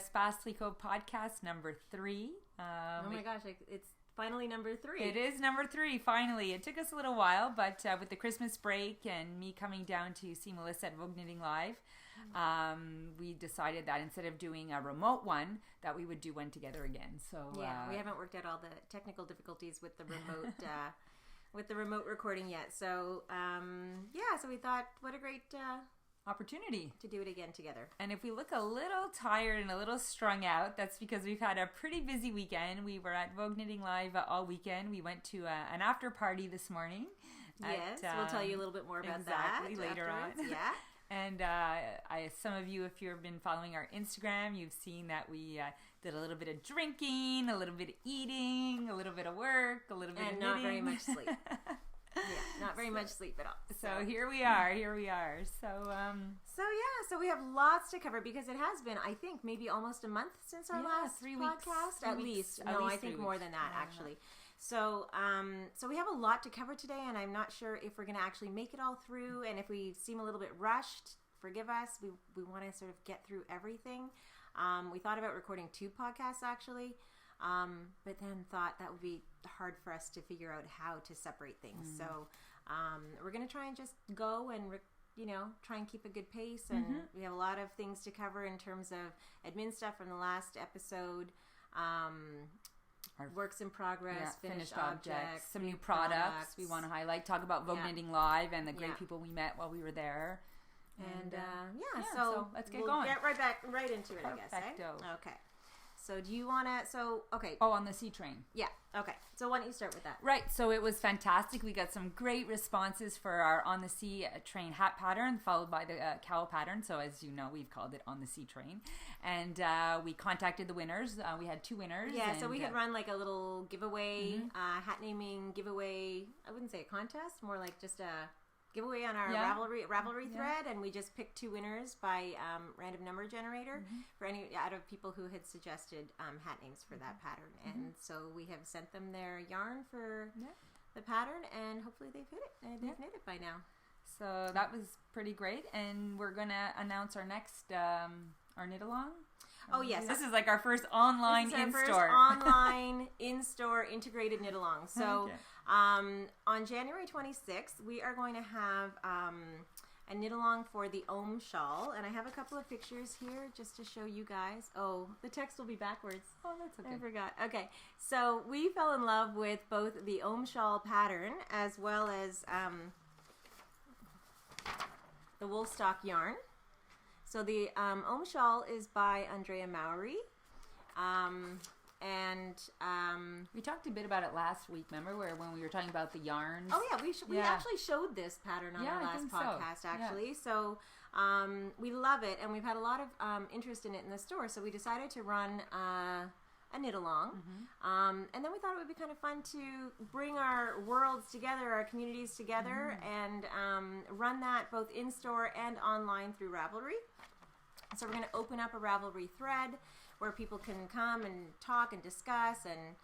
Espace Tricot podcast number 3. Oh my gosh, it's finally number 3. It is number 3, finally. It took us a little while, but with the Christmas break and me coming down to see Melissa at Vogue Knitting Live, we decided that instead of doing a remote one, that we would do one together again. So yeah, we haven't worked out all the technical difficulties with the remote with the remote recording yet. So so we thought, what a great opportunity to do it again together. And if we look a little tired and a little strung out, that's because we've had a pretty busy weekend. We were at Vogue Knitting Live all weekend. We went to an after party this morning. Yes, we'll tell you a little bit more about that later afterwards. on. Yeah. And some of you, if you've been following our Instagram, you've seen that we did a little bit of drinking, a little bit of eating, a little bit of work, a little bit of knitting. And not very much sleep. Yeah, not very much sleep at all. So here we are. So we have lots to cover because it has been, I think, maybe almost a month since our last 3 weeks. podcast. At least. No, I think more than that, actually. So we have a lot to cover today, and I'm not sure if we're going to actually make it all through, and if we seem a little bit rushed, forgive us. We want to sort of get through everything. We thought about recording 2 podcasts, actually, but then thought that would be hard for us to figure out how to separate things. So we're going to try and just go and try and keep a good pace, and we have a lot of things to cover in terms of admin stuff from the last episode, our works in progress, finished objects, some new products we want to highlight, talk about Vogue Knitting Live and the great people we met while we were there. And so let's get going. Get right into it, Perfecto. I guess. Eh? Okay. So do you want to, okay. Oh, on the sea train. Yeah, okay. So why don't you start with that? Right, so it was fantastic. We got some great responses for our on the sea train hat pattern, followed by the cowl pattern. So as you know, we've called it on the sea train. And we contacted the winners. We had 2 winners. Yeah, so we had run like a little giveaway, hat naming giveaway. I wouldn't say a contest, more like just a giveaway on our Ravelry thread, and we just picked 2 winners by random number generator for any out of people who had suggested hat names for that pattern. And so we have sent them their yarn for the pattern, and hopefully they've hit it. They've knit it by now. So that was pretty great, and we're gonna announce our next our knit along. Oh yes, this is like our first online in-store. First online in-store integrated knit along. So on January 26th, we are going to have a knit along for the Om shawl, and I have a couple of pictures here just to show you guys. Oh, the text will be backwards. Oh, that's okay. I forgot. Okay, so we fell in love with both the Om shawl pattern as well as the wool stock yarn. So the Om shawl is by Andrea Mowry, and we talked a bit about it last week. Remember when we were talking about the yarns? Oh yeah, we actually showed this pattern on our last podcast. Actually, so we love it, and we've had a lot of interest in it in the store. So we decided to run a knit along, and then we thought it would be kind of fun to bring our worlds together, our communities together, and run that both in store and online through Ravelry. So we're going to open up a Ravelry thread where people can come and talk and discuss and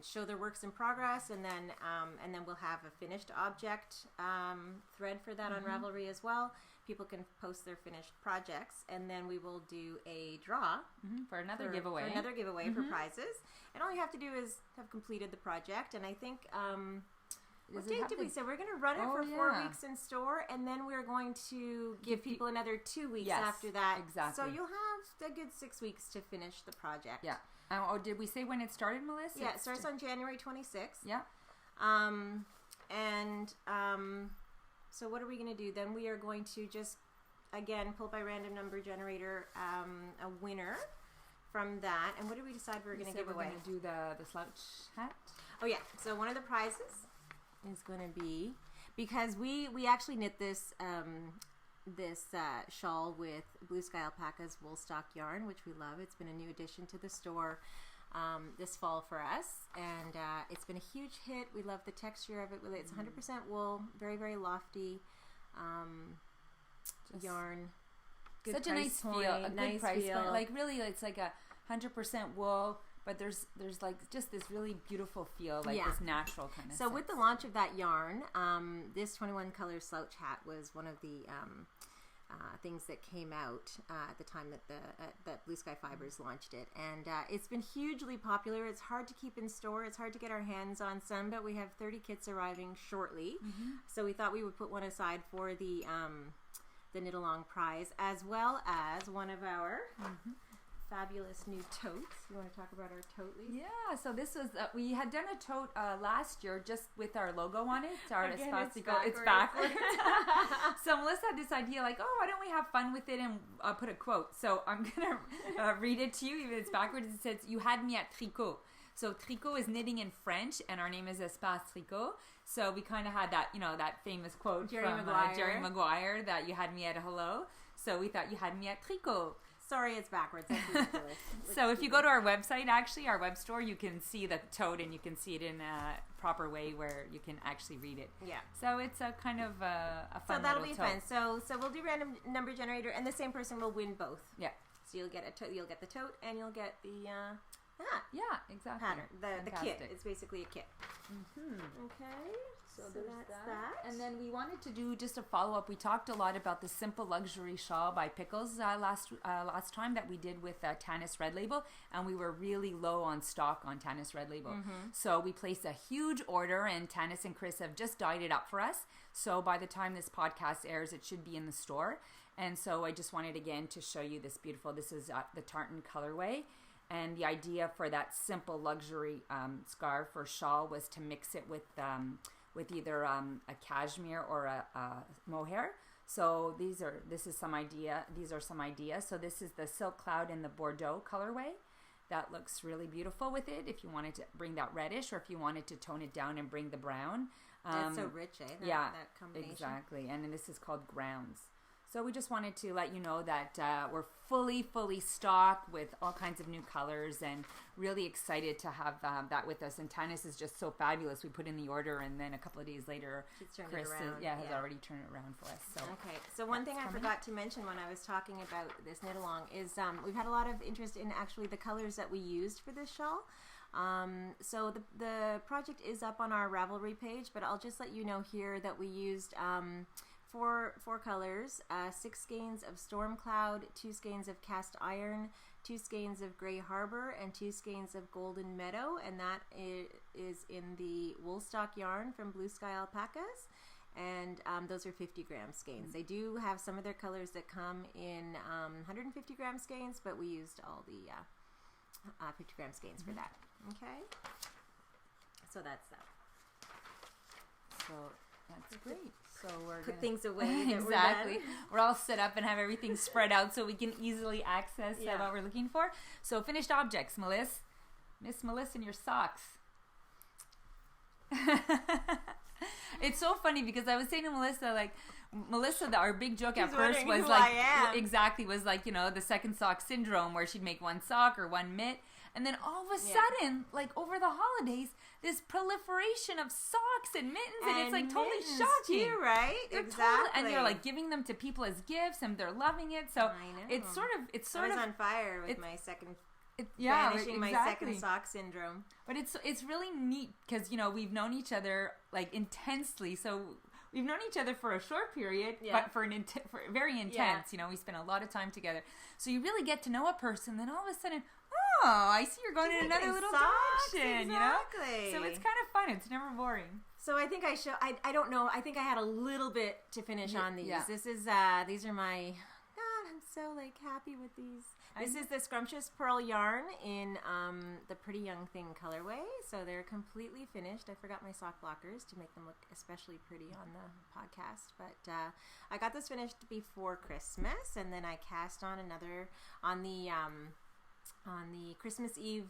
show their works in progress, and then we'll have a finished object thread for that on Ravelry as well. People can post their finished projects, and then we will do a draw for another giveaway. For prizes. And all you have to do is have completed the project. And I think what date did we say? We're going to run it for 4 weeks in store, and then we're going to give people another 2 weeks after that. Exactly. So you'll have a good 6 weeks to finish the project. Yeah. Did we say when it started, Melissa? Yeah, it starts on January 26th. Yeah. So what are we going to do? Then we are going to just, again, pull by random number generator a winner from that. And what did we decide we were going to give away? We're going to do the slouch hat. Oh yeah. So one of the prizes is going to be, because we actually knit this shawl with Blue Sky Alpaca's wool stock yarn, which we love. It's been a new addition to the store this fall for us, and it's been a huge hit. We love the texture of it. It's 100% wool, very, very lofty yarn. Good Such a nice feel, a good price point. Like really, it's like 100% wool, but there's like just this really beautiful feel, like this natural kind of. So with the launch of that yarn, this 21 color slouch hat was one of the things that came out at the time that Blue Sky Fibers launched it, and it's been hugely popular. It's hard to keep in store. It's hard to get our hands on some, but we have 30 kits arriving shortly. So we thought we would put one aside for the Knit Along prize, as well as one of our fabulous new totes. You want to talk about our tote, Lisa? Yeah, so this was, we had done a tote last year just with our logo on it. Our Espace Tricot. It's backwards. So Melissa had this idea like, oh, why don't we have fun with it and put a quote. So I'm going to read it to you, even if it's backwards. It says, "You had me at tricot." So tricot is knitting in French, and our name is Espace Tricot. So we kind of had that, that famous quote from Jerry Maguire, that you had me at a hello. So we thought you had me at tricot. Sorry, it's backwards. That's ridiculous. So if you go to our website, actually, our web store, you can see the tote, and you can see it in a proper way where you can actually read it. Yeah. So it's a kind of a fun. So that'll be tote. fun. So we'll do random number generator, and the same person will win both. Yeah. So you'll get you'll get the tote, and you'll get the yeah, exactly. pattern. The kit. It's basically a kit. Okay. So there's that. And then we wanted to do just a follow-up. We talked a lot about the Simple Luxury Shawl by Pickles last time that we did with Tanis Red Label, and we were really low on stock on Tanis Red Label. So we placed a huge order, and Tanis and Chris have just dyed it up for us. So by the time this podcast airs, it should be in the store. And so I just wanted again to show you this beautiful, this is the tartan colorway. And the idea for that Simple Luxury scarf or shawl was to mix it with either a cashmere or a mohair. So these are some ideas. So this is the Silk Cloud in the Bordeaux colorway. That looks really beautiful with it. If you wanted to bring that reddish, or if you wanted to tone it down and bring the brown. That's so rich, eh? That combination. Exactly. And then this is called Grounds. So we just wanted to let you know that we're fully stocked with all kinds of new colors, and really excited to have that with us. And Tanis is just so fabulous. We put in the order, and then a couple of days later, Chris has already turned it around for us. So okay. So one thing I forgot to mention when I was talking about this knit along is we've had a lot of interest in actually the colors that we used for this shawl. So the project is up on our Ravelry page, but I'll just let you know here that we used four colors, 6 skeins of Storm Cloud, 2 skeins of Cast Iron, 2 skeins of Grey Harbor, and 2 skeins of Golden Meadow, and that is in the Woolstock yarn from Blue Sky Alpacas, and those are 50 gram skeins. They do have some of their colors that come in 150 gram skeins, but we used all the 50 gram skeins for that. Okay, so that's that. So that's great. So we're put things away. Exactly. We're all set up and have everything spread out so we can easily access what we're looking for. So finished objects, Miss Melissa, and your socks. It's so funny because I was saying to Melissa, our big joke at first was like, the second sock syndrome, where she'd make one sock or one mitt. And then all of a sudden, like over the holidays, this proliferation of socks and mittens, and it's like totally shocking, too, right? Exactly. And you're like giving them to people as gifts, and they're loving it. So it's sort of on fire with my second. Vanishing my second sock syndrome. But it's really neat because we've known each other like intensely. So we've known each other for a short period, but for very intense. We spend a lot of time together. So you really get to know a person. Then all of a sudden, I see you're going in another little direction. Exactly. So it's kind of fun. It's never boring. So I think I don't know. I think I had a little bit to finish on these. Yeah. This is these are my. God, I'm so happy with these. This is the Scrumptious Pearl yarn in the Pretty Young Thing colorway. So they're completely finished. I forgot my sock blockers to make them look especially pretty on the podcast. But I got this finished before Christmas, and then I cast on another on the Christmas Eve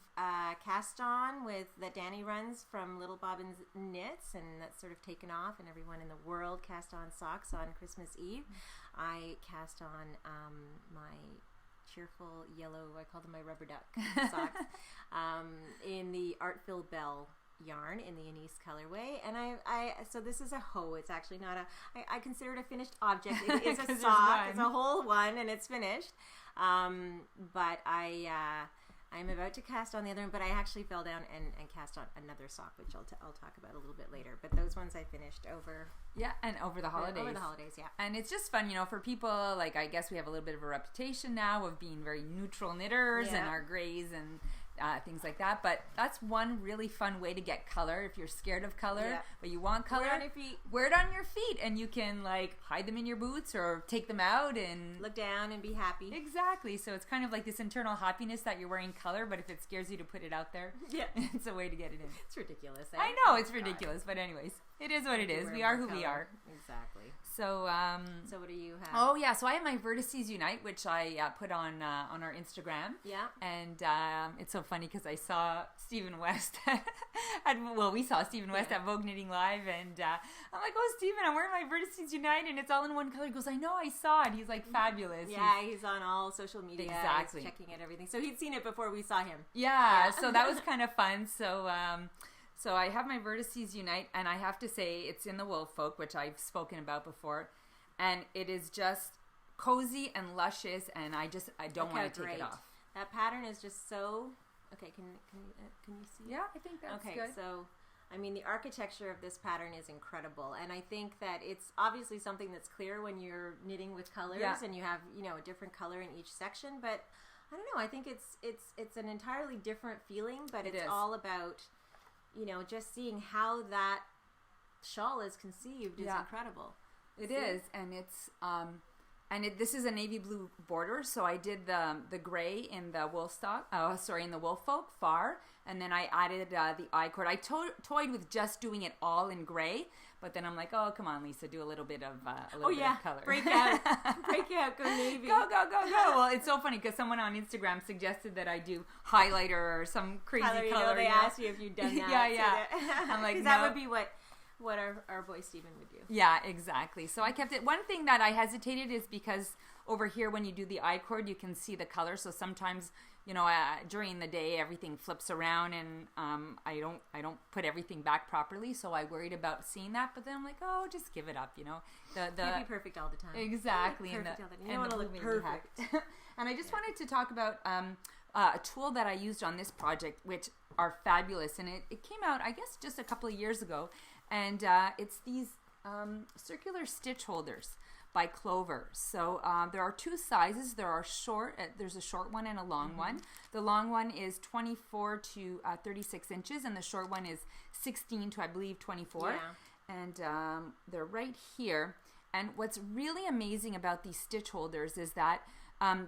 cast on that Danny runs from Little Bobbin's Knits, and that's sort of taken off, and everyone in the world cast on socks on Christmas Eve. I cast on my cheerful yellow, I call them my rubber duck socks, in the Artful Bell yarn in the Anise colorway, and so this is a hoe. It's actually not I consider it a finished object. It is a sock. It's a whole one, and it's finished. But I I'm about to cast on the other one, but I actually fell down and cast on another sock, which I'll talk about a little bit later. But those ones I finished over. Yeah, and over the holidays. Over the holidays, yeah. And it's just fun, for people, like, I guess we have a little bit of a reputation now of being very neutral knitters and our grays and things like that. But that's one really fun way to get color. If you're scared of color, but you want color, wear it on your feet. Wear it on your feet, and you can, like, hide them in your boots or take them out and look down and be happy. Exactly. So it's kind of like this internal happiness that you're wearing color, but if it scares you to put it out there, it's a way to get it in. It's ridiculous. I know it's ridiculous, but anyways, it is what it is. We are who we are. Exactly. So, so what do you have? Oh yeah, so I have my Vertices Unite, which I put on our Instagram. Yeah. And it's so funny because I saw Stephen West we saw Stephen West at Vogue Knitting Live, and I'm like, oh Stephen, I'm wearing my Vertices Unite, and it's all in one color. He goes, I know, I saw it. He's like fabulous. Yeah, he's on all social media. Exactly. He's checking out everything. So he'd seen it before we saw him. Yeah. So that was kind of fun. So. So I have my Vertices Unite, and I have to say it's in the Woolfolk, which I've spoken about before, and it is just cozy and luscious, and I don't want to take it off. That pattern is just so. Okay, can you see? Yeah, I think that's good. So, I mean, the architecture of this pattern is incredible, and I think that it's obviously something that's clear when you're knitting with colors, and you have a different color in each section. But I don't know. I think it's an entirely different feeling, but it's all about. Just seeing how that shawl is conceived is incredible. It is, and it's this is a navy blue border, so I did the gray in the in the Woolfolk far, and then I added the I-cord. I toyed with just doing it all in gray, but then I'm like, oh, come on, Lisa, do a little bit of color. Break out, go navy. Go. Well, it's so funny because someone on Instagram suggested that I do highlighter or some crazy color. They asked you if you'd done that. Yeah. I'm like, no. That would be what our boy Stephen would do. Yeah, exactly. So I kept it. One thing that I hesitated is because over here when you do the I-cord, you can see the color. So sometimes, during the day, everything flips around, and I don't put everything back properly. So I worried about seeing that, but then I'm like, oh, just give it up. You'd be perfect all the time. Exactly. You don't want to look perfect. And I just wanted to talk about a tool that I used on this project, which are fabulous, and it came out, I guess, just a couple of years ago. And it's these circular stitch holders by Clover. So there are two sizes. There's a short one and a long one. The long one is 24 to 36 inches, and the short one is 16 to, I believe, 24. Yeah. And they're right here. And what's really amazing about these stitch holders is that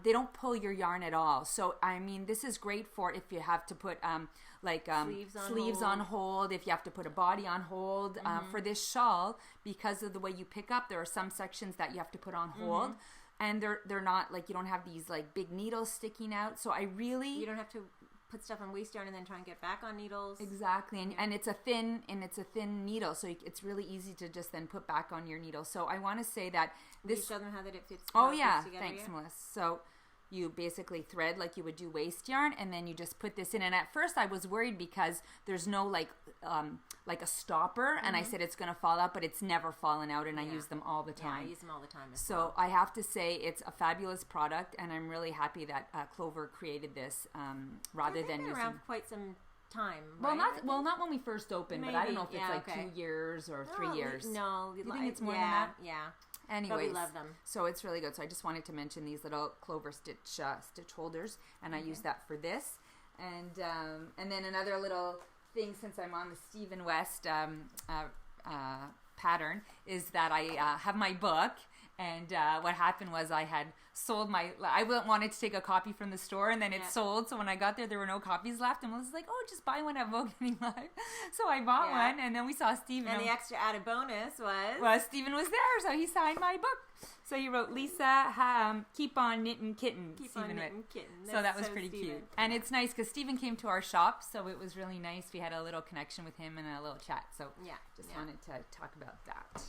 they don't pull your yarn at all. So, I mean, this is great for if you have to put sleeves on hold, if you have to put a body on hold. For this shawl, because of the way you pick up, there are some sections that you have to put on hold. And they're not, like, you don't have these, like, big needles sticking out. So you don't have to put stuff on waste yarn and then try and get back on needles. Exactly. And it's a thin needle, so it's really easy to just then put back on your needle. So I want to say that this. You show them how that it fits. Oh yeah, thanks, Melissa. So you basically thread like you would do waste yarn, and then you just put this in. And at first I was worried because there's no like a stopper, and I said it's going to fall out, but it's never fallen out, and I use them all the time. Yeah, I use them all the time. So I have to say it's a fabulous product, and I'm really happy that Clover created this rather than using. Around for quite some time. Well, right? not when we first opened, Maybe. But I don't know if it's 2 years or 3 years. No, you think it's more than that? Yeah. Anyways, but we love them. So it's really good. So I just wanted to mention these little Clover stitch holders, and I use that for this. And then another little thing, since I'm on the Stephen West pattern, is that I have my book. And what happened was I had sold I wanted to take a copy from the store, and then it sold. So when I got there were no copies left. And Melissa's like, oh, just buy one at Vogue Knitting Live. So I bought one, and then we saw Stephen. And the extra added bonus was? Well, Stephen was there, so he signed my book. So he wrote, Lisa, keep on knitting kitten. Keep on knitting kitten. So that was pretty cute. And it's nice because Stephen came to our shop, so it was really nice. We had a little connection with him and a little chat. So just wanted to talk about that.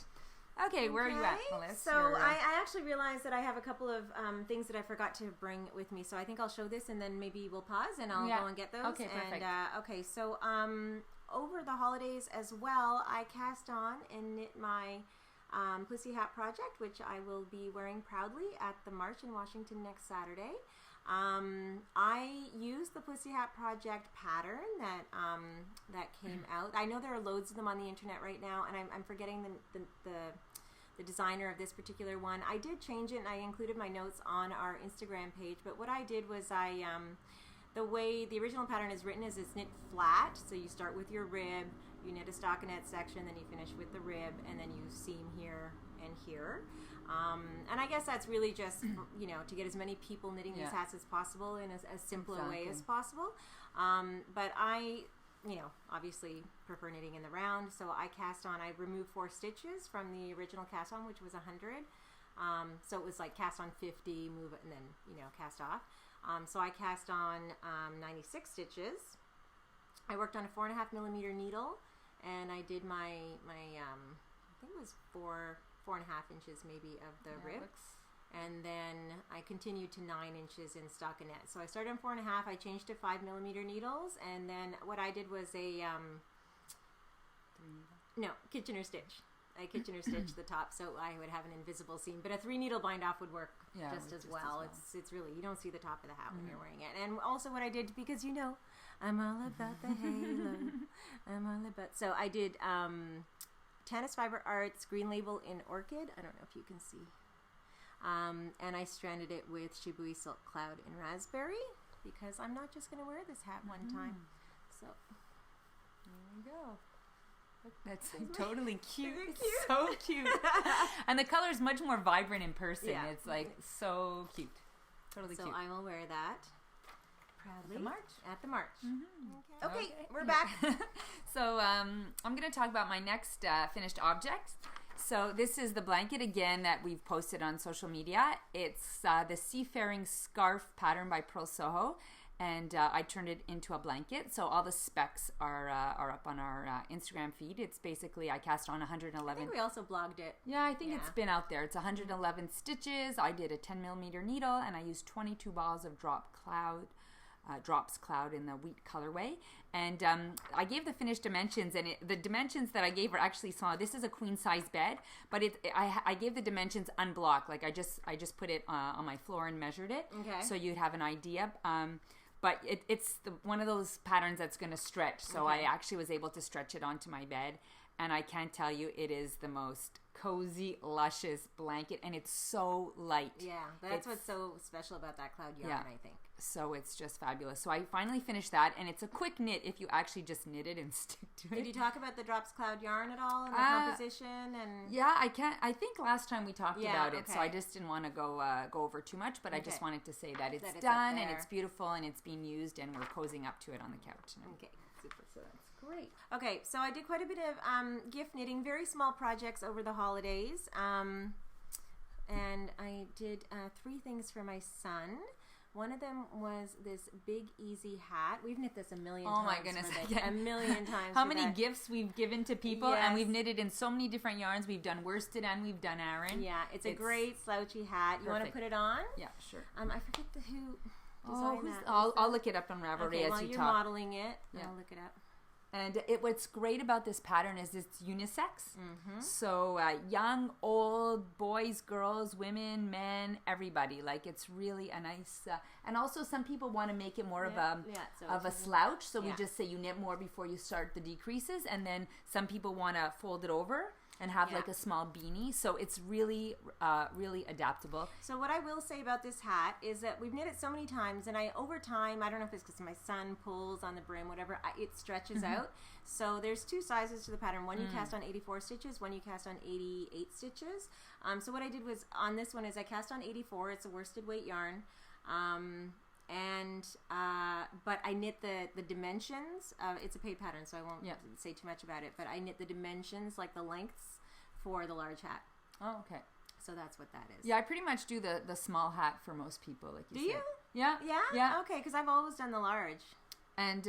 Okay, where are you at, Melissa? So I actually realized that I have a couple of things that I forgot to bring with me. So I think I'll show this, and then maybe we'll pause, and I'll go and get those. Okay, perfect. And, so over the holidays as well, I cast on and knit my Pussy Hat project, which I will be wearing proudly at the March in Washington next Saturday. I used the Pussy Hat Project pattern that came out. I know there are loads of them on the internet right now, and I'm forgetting the designer of this particular one. I did change it, and I included my notes on our Instagram page. But what I did was the way the original pattern is written is it's knit flat. So you start with your rib, you knit a stockinette section, then you finish with the rib, and then you seam here and here. And I guess that's really just, to get as many people knitting these hats as possible in as simple a way as possible. But I, obviously prefer knitting in the round. So I removed 4 stitches from the original cast on, which was 100. So it was like cast on 50, move it, and then, cast off. So I cast on 96 stitches. I worked on a 4.5 millimeter needle, and I did my I think it was 4.5 inches maybe of the rib, and then I continued to 9 inches in stockinette. So I started on 4.5. I changed to 5 millimeter needles, and then what I did was a Kitchener stitch. I Kitchener stitched the top, so I would have an invisible seam. But a 3 needle bind off would work just as well. It's really, you don't see the top of the hat when you're wearing it. And also what I did, because I'm all about the halo. I'm all about. So I did Tanis Fiber Arts Green Label in Orchid. I don't know if you can see. And I stranded it with Shibui Silk Cloud in Raspberry, because I'm not just going to wear this hat one time. So there we go. That's totally cute. So cute. And the color is much more vibrant in person. Yeah. It's like so cute. Totally cute. So I will wear that proudly at the march. Mm-hmm. Okay, we're back. So I'm going to talk about my next finished object. So this is the blanket again that we've posted on social media. It's the Seafaring Scarf pattern by Pearl Soho. And I turned it into a blanket. So all the specs are up on our Instagram feed. It's basically, I cast on 111. I think we also blogged it. Yeah, I think it's been out there. It's 111 stitches. I did a 10 millimeter needle, and I used 22 balls of Drops Cloud in the wheat colorway. And I gave the finished dimensions, and the dimensions that I gave are actually small. This is a queen size bed, but I gave the dimensions unblocked. Like I just put it on my floor and measured it, so you'd have an idea. But it's one of those patterns that's going to stretch. So I actually was able to stretch it onto my bed. And I can't tell you, it is the most cozy, luscious blanket. And it's so light. Yeah, that's what's so special about that cloud yarn, I think. So it's just fabulous. So I finally finished that. And it's a quick knit if you actually just knit it and stick to it. Did you talk about the Drops Cloud yarn at all and the composition? And yeah, I think last time we talked about it. So I just didn't want to go over too much. But I just wanted to say that it's done and it's beautiful and it's being used. And we're cozying up to it on the couch. Okay. Super. So that's great. Okay, so I did quite a bit of gift knitting, very small projects over the holidays. And I did 3 things for my son. One of them was this big easy hat. We've knit this a million times. Oh my goodness. A million times. How many gifts we've given to people, and we've knitted in so many different yarns. We've done worsted and we've done Aran. Yeah, it's a great slouchy hat. You want to put it on? Yeah, sure. I forget who designed that. I'll look it up on Ravelry as you you're talk. Modeling it, I'll look it up. And what's great about this pattern is it's unisex. Mm-hmm. So young, old, boys, girls, women, men, everybody. Like it's really a nice. And also, some people want to make it more of a slouch. So we just say you knit more before you start the decreases, and then some people want to fold it over and have like a small beanie. So it's really, really adaptable. So what I will say about this hat is that we've knit it so many times, and over time, I don't know if it's because my son pulls on the brim, whatever, it stretches out. So there's 2 sizes to the pattern. One you cast on 84 stitches, one you cast on 88 stitches. So what I did was, on this one, is I cast on 84. It's a worsted weight yarn. But I knit the dimensions. It's a paid pattern, so I won't say too much about it. But I knit the dimensions, like the lengths, for the large hat. Oh, okay. So that's what that is. Yeah, I pretty much do the small hat for most people, like you said. Do you? Yeah. Yeah? Yeah. Okay, because I've always done the large. And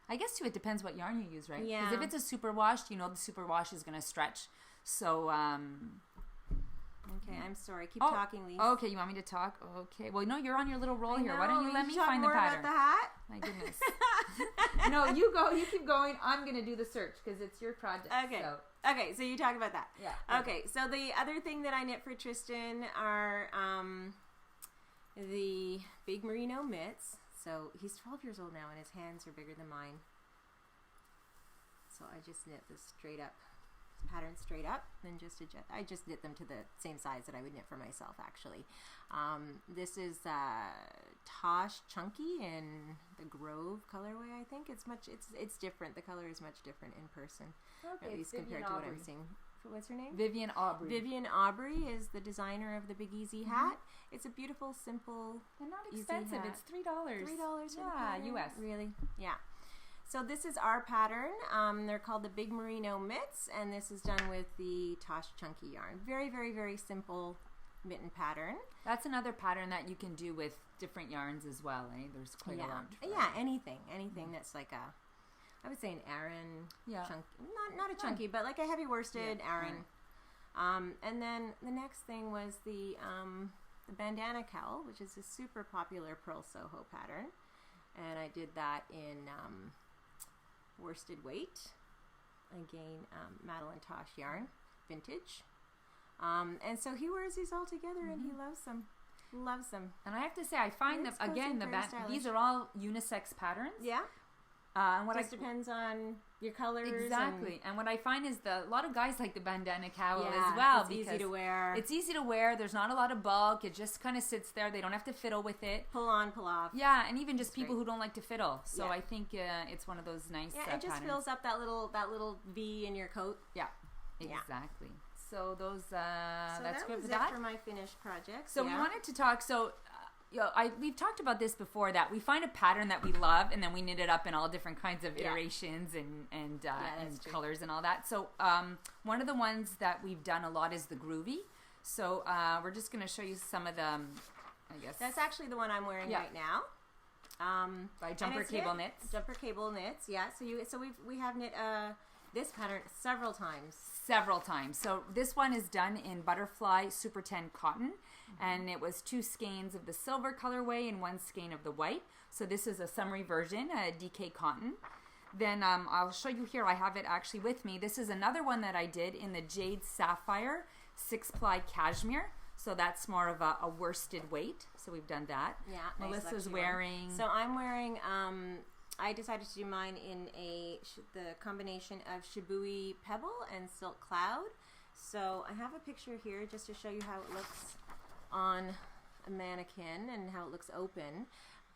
I guess, too, it depends what yarn you use, right? Yeah. Because if it's a superwash, the superwash is going to stretch. So, okay, I'm sorry. Keep talking, Lise. Okay, you want me to talk? Okay. Well, no, you're on your little roll here. Why don't you let me find the pattern? About the hat? My goodness. No, you go. You keep going. I'm going to do the search because it's your project. Okay. So. Okay, so you talk about that. Yeah. Okay, so the other thing that I knit for Tristan are the Big Merino mitts. So he's 12 years old now and his hands are bigger than mine. So I just knit this straight up, pattern straight up, then just adjust. I just knit them to the same size that I would knit for myself actually. This is Tosh Chunky in the Grove colorway. I think it's different. The color is much different in person, okay, at least compared to what I'm seeing. What's her name? Vivian Aubrey. Vivian Aubrey is the designer of the Big Easy hat. It's a beautiful, simple, and not expensive. It's $3. $3 for the pattern? US. Really? Yeah. So this is our pattern. They're called the Big Merino mitts, and this is done with the Tosh Chunky yarn. Very, very, very simple mitten pattern. That's another pattern that you can do with different yarns as well. There's quite a lot. Yeah, anything that's like a, I would say an Aran, chunky, not a chunky, but like a heavy worsted Aran. And then the next thing was the bandana cowl, which is a super popular Pearl Soho pattern, and I did that in worsted weight. Again, Madeline Tosh yarn, vintage. And so he wears these all together, and he loves them. Loves them. And I have to say, I find that again, these are all unisex patterns. Yeah. And what just depends on your colors. Exactly. And what I find is a lot of guys like the bandana cowl as well. It's easy to wear. It's easy to wear. There's not a lot of bulk. It just kind of sits there. They don't have to fiddle with it. Pull on, pull off. Yeah, and even just people who don't like to fiddle. So I think it's one of those nice it just patterns. fills up that little V in your coat. Yeah, exactly. So those so that's that good was for that. For my finished project. So we wanted to talk. So we've talked about this before, that we find a pattern that we love and then we knit it up in all different kinds of iterations and colors and all that. So one of the ones that we've done a lot is the Groovy. So we're just going to show you some of them. I guess that's actually the one I'm wearing right now. By Jumper Cable Knits. Jumper Cable Knits. Yeah. So we have knit this pattern several times. So this one is done in Butterfly Super 10 cotton, and it was 2 skeins of the silver colorway and 1 skein of the white. So this is a summary version, DK cotton. Then I'll show you here. I have it actually with me. This is another one that I did in the Jade Sapphire 6-ply cashmere. So that's more of a worsted weight. So we've done that. Yeah. Melissa's wearing. So I'm wearing. I decided to do mine in the combination of Shibui Pebble and Silk Cloud. So I have a picture here just to show you how it looks on a mannequin and how it looks open.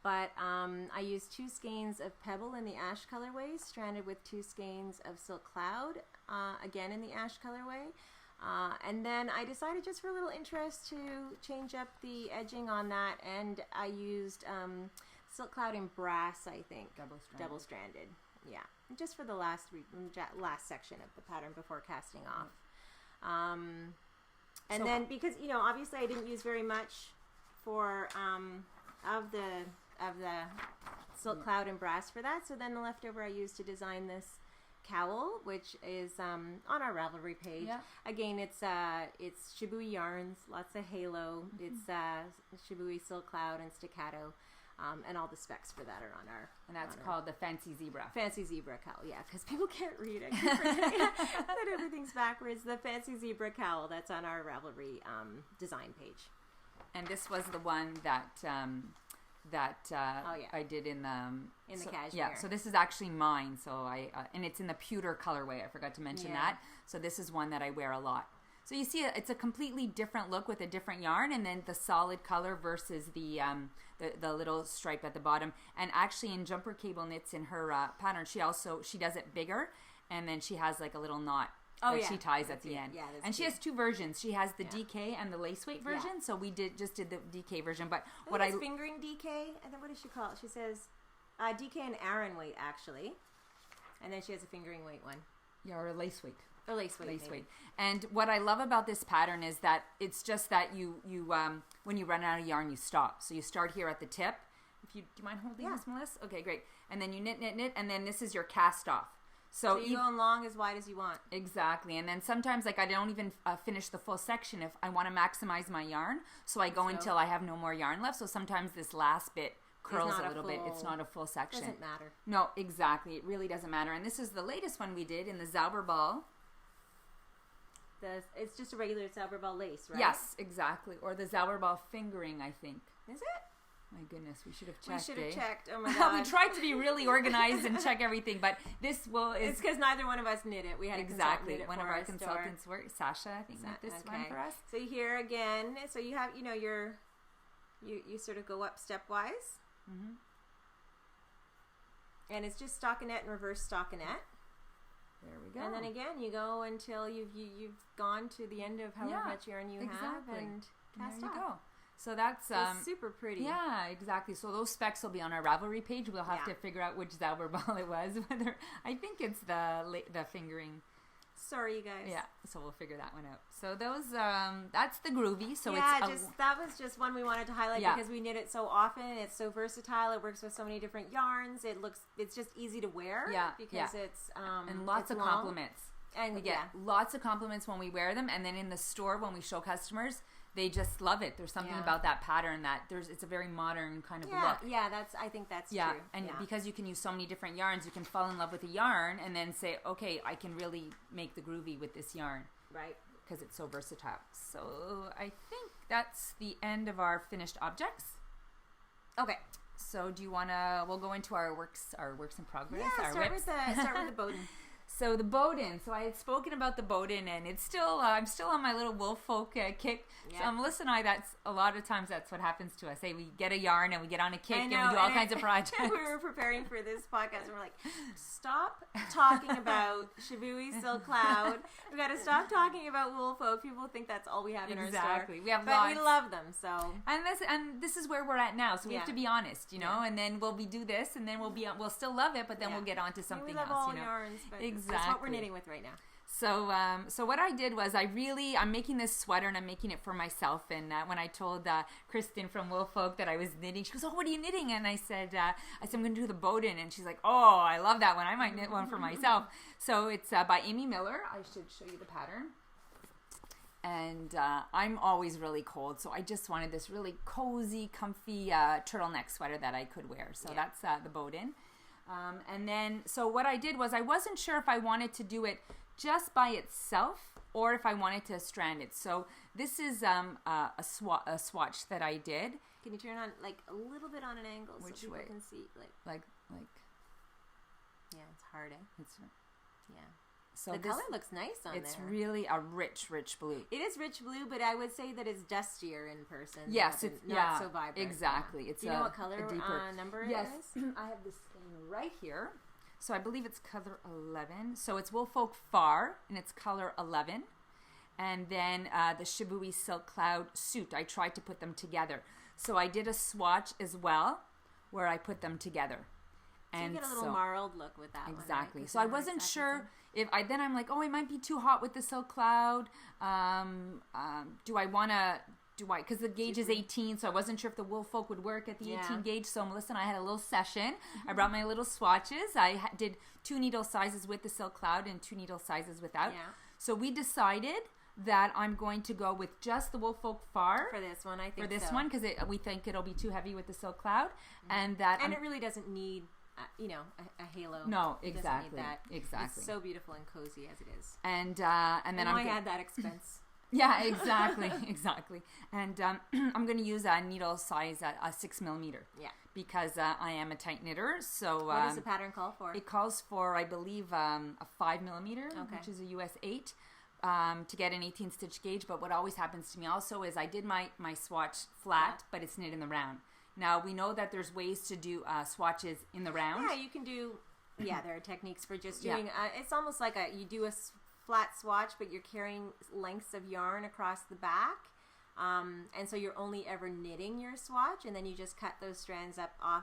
But I used 2 skeins of Pebble in the ash colorway, stranded with 2 skeins of Silk Cloud, again in the ash colorway. And then I decided, just for a little interest, to change up the edging on that, and I used Silk Cloud in brass, I think. Double stranded. Yeah. Just for the last section of the pattern before casting off. And then, because, obviously I didn't use very much for, of the Silk Cloud and brass for that, so then the leftover I used to design this cowl, which is on our Ravelry page. Yeah. Again, it's Shibui yarns, lots of halo. It's Shibui Silk Cloud and staccato. And all the specs for that are on our... And that's called the Fancy Zebra. Fancy Zebra cowl, yeah, because people can't read it. That everything's backwards. The Fancy Zebra cowl, that's on our Ravelry design page. And this was the one that I did in the cashmere. Yeah, so this is actually mine. So and it's in the pewter colorway. I forgot to mention that. So this is one that I wear a lot. So you see, it's a completely different look with a different yarn, and then the solid color versus the little stripe at the bottom. And actually, in Jumper Cable Knits, in her pattern, she does it bigger, and then she has like a little knot that she ties at the end. Yeah, and she has 2 versions. She has the DK and the lace weight version. Yeah. So we just did the DK version. But fingering DK, and then what does she call it? She says DK and Aran weight, actually, and then she has a fingering weight one. Yeah, or a lace weight. Or lace weight. And what I love about this pattern is that it's just that you when you run out of yarn, you stop. So you start here at the tip. Do you mind holding this, Melissa? Okay, great. And then you knit, and then this is your cast off. So you go long as wide as you want. Exactly. And then sometimes, like, I don't even finish the full section if I want to maximize my yarn. So I go until I have no more yarn left. So sometimes this last bit curls a little bit. It's not a full section. Doesn't matter. No, exactly. It really doesn't matter. And this is the latest one we did in the Zauberball. It's just a regular Zauberball lace, right? Yes, exactly. Or the Zauberball fingering, I think. Is it? My goodness, we should have checked. We should have checked. Oh my god. We tried to be really organized and check everything, but this will. It's because neither one of us knit it. We had exactly a one of our consultants worked. Sasha, I think, knit this one for us. So here again, so you have you sort of go up stepwise, and it's just stockinette and reverse stockinette. There we go. And then again, you go until you've gone to the end of however much yarn you have, and cast off. Go. So that's super pretty. Yeah, exactly. So those specs will be on our Ravelry page. We'll have to figure out which Zauber ball it was. Whether I think it's the fingering. Sorry, you guys. Yeah, so we'll figure that one out. So those that's the groovy. So that was just one we wanted to highlight because we knit it so often. It's so versatile. It works with so many different yarns. It's just easy to wear. Yeah, because it's and lots of compliments. And we get lots of compliments when we wear them, and then in the store when we show customers, they just love it. There's something about that pattern that it's a very modern kind of look. Yeah, I think that's true. And because you can use so many different yarns, you can fall in love with a yarn and then say, okay, I can really make the groovy with this yarn. Right. Because it's so versatile. So I think that's the end of our finished objects. Okay. So do you want to, we'll go into our works in progress. Yeah, start with the Bowden. So the Bowden. So I had spoken about the Bowden, and it's still I'm still on my little wool folk kick. Yep. So Melissa and I, that's a lot of times that's what happens to us. Hey, we get a yarn and we get on a kick and we do all kinds of projects. We were preparing for this podcast and we're like, stop talking about Shabui Silk Cloud. We got to stop talking about wool folk. People think that's all we have in our store. Exactly. We have but lots. We love them. So and this is where we're at now. So we have to be honest, you know. And then we'll do this, and then we'll still love it, but then we'll get on to something else. We love all you know? yarns, but exactly. That's what we're knitting with right now. So what I did was I'm making this sweater and I'm making it for myself. And when I told Kristen from Wool Folk that I was knitting, she goes, "Oh, what are you knitting?" And I said I'm going to do the Bowden. And she's like, "Oh, I love that one. I might knit one for myself." So it's by Amy Miller. I should show you the pattern. And I'm always really cold, so I just wanted this really cozy, comfy turtleneck sweater that I could wear. So that's the Bowden. And then, so what I did was I wasn't sure if I wanted to do it just by itself or if I wanted to strand it. So this is a swatch that I did. Can you turn on like a little bit on an angle so people can see? Like. Yeah, it's hard, eh? Yeah. So the color looks nice on there. It's really a rich blue. It is rich blue, but I would say that it's dustier in person. Yes, it's not so vibrant. Exactly. It's. Do you know what color number it is? Yes, I have this thing right here. So I believe it's color 11. So it's Wool Folk Far, and it's color 11. And then the Shabui Silk Cloud suit. I tried to put them together. So I did a swatch as well, where I put them together. So you get a little marled look with that one. Exactly. So I wasn't sure if I'm like, oh, it might be too hot with the Silk Cloud. Because the gauge is 18, so I wasn't sure if the Wool Folk would work at the 18 gauge. So Melissa and I had a little session. I brought my little swatches. I did 2 needle sizes with the Silk Cloud and 2 needle sizes without. Yeah. So we decided that I'm going to go with just the Wool Folk Far for this one. I think for this one because we think it'll be too heavy with the Silk Cloud, and it really doesn't need. A halo. No, exactly. Exactly. It's so beautiful and cozy as it is. And then I had that expense. Yeah, exactly, exactly. And I'm going to use a needle size a 6mm. Yeah. Because I am a tight knitter. So what does the pattern call for? It calls for, I believe, a 5mm, which is a US 8. To get an 18 stitch gauge. But what always happens to me also is I did my swatch flat, but it's knit in the round. Now, we know that there's ways to do swatches in the round. Yeah, you can do, there are techniques for just doing, it's almost like you do a flat swatch, but you're carrying lengths of yarn across the back. And so you're only ever knitting your swatch, and then you just cut those strands off,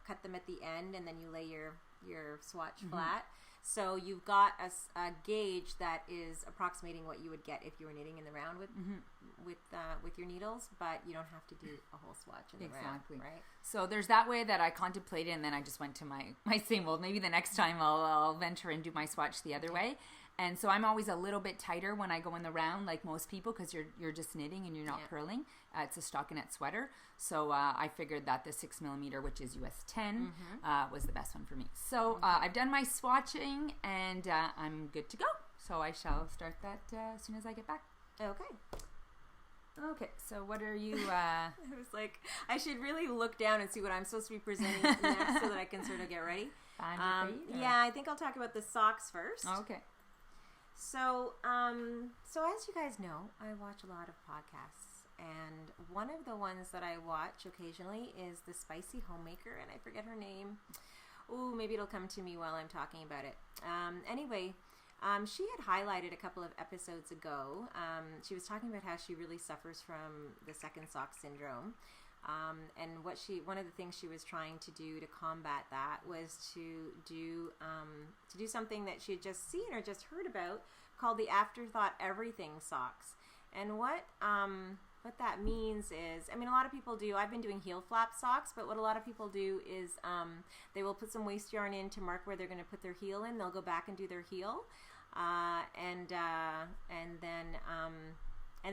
cut them at the end, and then you lay your swatch flat. So you've got a gauge that is approximating what you would get if you were knitting in the round with your needles, but you don't have to do a whole swatch in the round. Exactly. Right. So there's that way that I contemplated, and then I just went to my same old. Maybe the next time I'll venture and do my swatch the other way. And so I'm always a little bit tighter when I go in the round, like most people, because you're just knitting and you're not purling. It's a stockinette sweater. So I figured that the 6mm, which is US 10, was the best one for me. So I've done my swatching, and I'm good to go. So I shall start that as soon as I get back. Okay. Okay, so what are you... I was like, I should really look down and see what I'm supposed to be presenting next so that I can sort of get ready. Yeah, I think I'll talk about the socks first. Okay. So as you guys know, I watch a lot of podcasts, and one of the ones that I watch occasionally is the Spicy Homemaker, and I forget her name. Ooh, maybe it'll come to me while I'm talking about it. Anyway, she had highlighted a couple of episodes ago. She was talking about how she really suffers from the second sock syndrome. And one of the things she was trying to do to combat that was to do something that she had just seen or just heard about called the Afterthought Everything socks. And what that means is, I mean, a lot of people do. I've been doing heel flap socks, but what a lot of people do is they will put some waste yarn in to mark where they're going to put their heel in. They'll go back and do their heel, and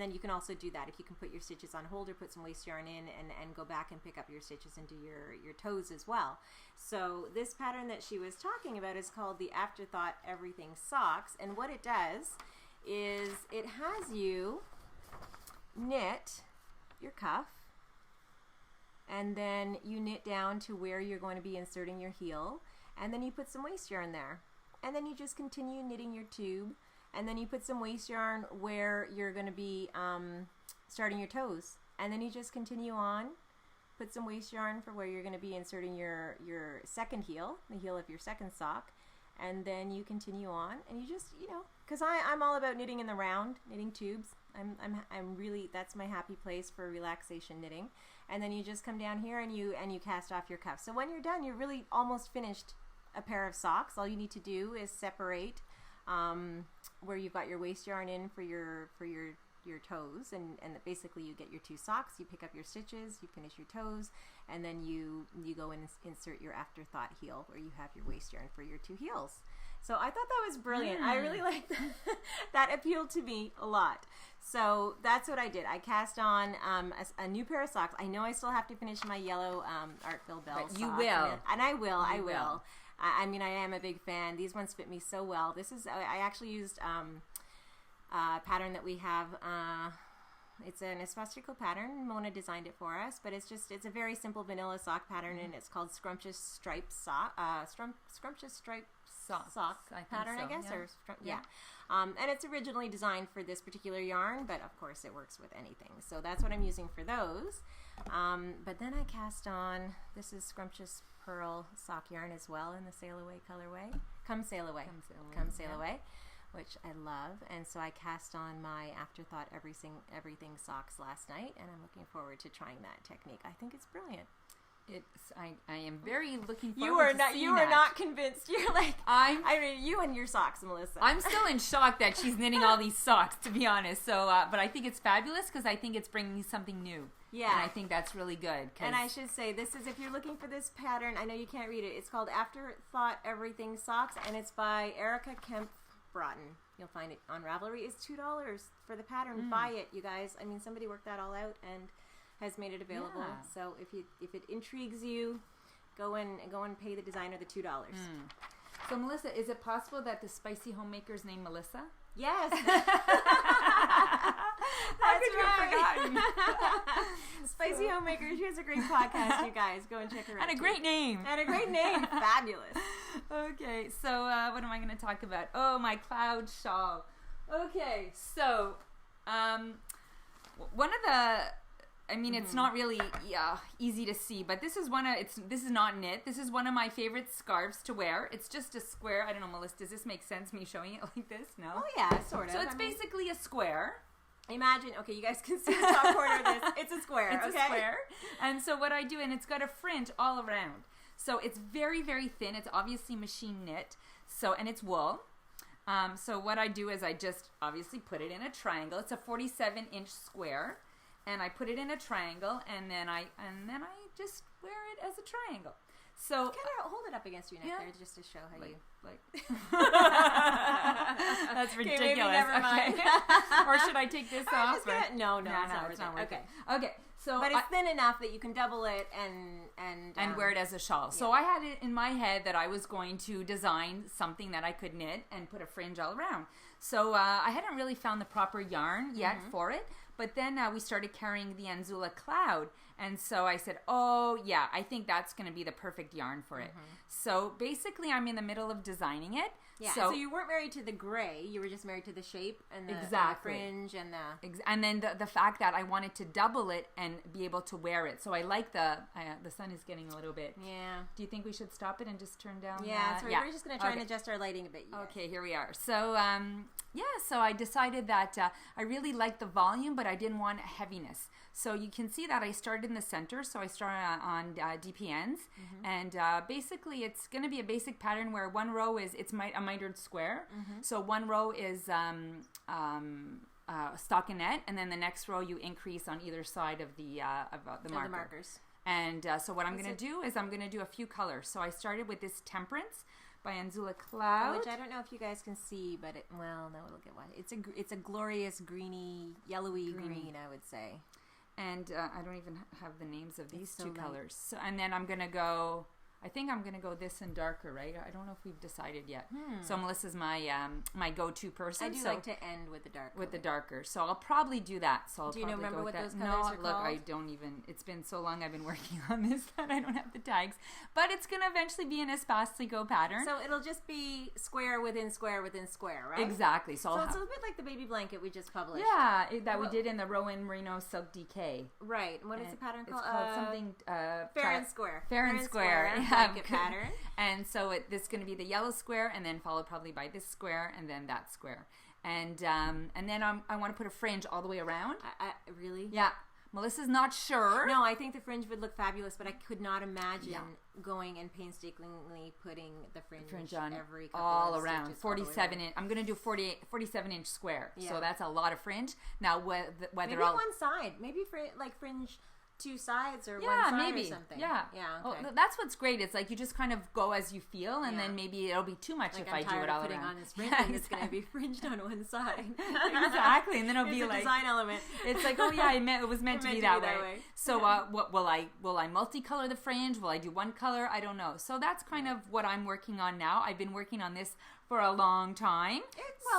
then you can also do that if you can put your stitches on hold or put some waste yarn in and go back and pick up your stitches and do your toes as well. So this pattern that she was talking about is called the Afterthought Everything Socks, and what it does is it has you knit your cuff, and then you knit down to where you're going to be inserting your heel, and then you put some waste yarn there, and then you just continue knitting your tube, and then you put some waste yarn where you're going to be starting your toes, and then you just continue on, put some waste yarn for where you're going to be inserting your second heel, the heel of your second sock, and then you continue on, and you just, because I'm all about knitting in the round, knitting tubes. I'm really, that's my happy place for relaxation knitting. And then you just come down here and you cast off your cuff. So when you're done, you're really almost finished a pair of socks. All you need to do is separate where you've got your waste yarn in for your toes, and basically you get your two socks, you pick up your stitches, you finish your toes, and then you go and insert your Afterthought heel where you have your waste yarn for your two heels. So I thought that was brilliant. I really liked that. That appealed to me a lot. So that's what I did. I cast on a new pair of socks. I know I still have to finish my yellow Artville Bell socks. You will. And I will. I will. I mean, I am a big fan. These ones fit me so well. I actually used a pattern that we have. It's an Espace Tricot pattern. Mona designed it for us, but it's a very simple vanilla sock pattern, and it's called Scrumptious Stripe Scrumptious Stripe sock pattern, so, I guess. Yeah. And it's originally designed for this particular yarn, but of course it works with anything. So that's what I'm using for those. But then I cast on, this is Scrumptious Pearl sock yarn as well in the Sail Away colorway. Come Sail Away, which I love. And so I cast on my Afterthought Everything socks last night, and I'm looking forward to trying that technique. I think it's brilliant. I am very looking forward to seeing You are not convinced. You're like, you and your socks, Melissa. I'm still in shock that she's knitting all these socks, to be honest. So, but I think it's fabulous because I think it's bringing something new. Yeah. And I think that's really good. And I should say, this is, if you're looking for this pattern, I know you can't read it. It's called Afterthought Everything Socks, and it's by Erica Kemp Broughton. You'll find it on Ravelry. It's $2 for the pattern. Buy it, you guys. I mean, somebody worked that all out and has made it available. Yeah. So if it intrigues you, go and pay the designer the $2. So Melissa, is it possible that the Spicy Homemaker's name Melissa? Yes. How could you have forgotten? Spicy Homemaker. She has a great podcast, you guys. Go and check her out. And a great name. Fabulous. Okay, so what am I going to talk about? Oh, my cloud shawl. Okay, so one of the... I mean, it's not really easy to see, but this is this is not knit. This is one of my favorite scarves to wear. It's just a square. I don't know, Melissa, does this make sense, me showing it like this? No? Oh, yeah, sort of. So it's basically a square. Imagine, okay, you guys can see the top corner of this. It's a square, It's a square. And so what I do, and it's got a fringe all around. So it's very, very thin. It's obviously machine knit. And it's wool. So what I do is I just obviously put it in a triangle. It's a 47-inch square. And I put it in a triangle, and then I just wear it as a triangle. So kind of hold it up against your neck there, just to show how That's ridiculous. Okay, maybe never mind. Or should I take this off? No, it's not worth it. Okay. So but it's thin enough that you can double it and wear it as a shawl. Yeah. So I had it in my head that I was going to design something that I could knit and put a fringe all around. So I hadn't really found the proper yarn yet for it. But then we started carrying the Anzula Cloud. And so I said, oh, yeah, I think that's going to be the perfect yarn for it. So basically, I'm in the middle of designing it. Yeah, so you weren't married to the gray. You were just married to the shape and the, and the fringe and the... And then the fact that I wanted to double it and be able to wear it. So I like the sun is getting a little bit... Yeah. Do you think we should stop it and just turn down? Yeah, so we're just going to try and adjust our lighting a bit. Okay, here we are. So, so I decided that I really liked the volume, but I didn't want heaviness. So you can see that I started in the center. So I started on DPNs. And basically, it's going to be a basic pattern where one row is, it's a mitered square. So one row is stockinette, and then the next row you increase on either side of the markers. And so what I'm going to do is I'm going to do a few colors. So I started with this Temperance by Anzula Cloud, which I don't know if you guys can see, but it'll get white. It's a glorious greeny, yellowy green, I would say. And I don't even have the names of these two colors. So, and then I'm going to go... I think I'm going to go this and darker, right? I don't know if we've decided yet. So Melissa's my my go-to person. I do like to end with the dark. With the darker. So I'll probably do that. So I'll do you probably remember go what with those that. colors are look, called? I don't even. It's been so long I've been working on this that I don't have the tags. But it's going to eventually be an Espace Tricot pattern. So it'll just be square within square within square, right? Exactly. So it's a bit like the baby blanket we just published. Yeah, we did in the Rowan Merino Silk DK. Right. And what is the pattern called? It's called something... Fair and Square. Fair and Square. Blanket pattern. And so this is going to be the yellow square, and then followed probably by this square, and then that square. And then I want to put a fringe all the way around. Really? Yeah. Melissa's not sure. No, I think the fringe would look fabulous, but I could not imagine going and painstakingly putting the fringe on every couple all of around. 47 inch. I'm going to do 47-inch square. Yeah. So that's a lot of fringe. Now, whether maybe one side. Maybe fringe two sides or one side or something. Yeah. Okay. Oh, that's what's great. It's like you just kind of go as you feel, and then maybe it'll be too much if I do it all putting around. On this fringe and it's going to be fringed on one side. Exactly, and then it'll be like a design element. It's like, oh yeah, it was meant to be that way. So what will I multicolor the fringe? Will I do one color? I don't know. So that's kind of what I'm working on now. I've been working on this for a long time.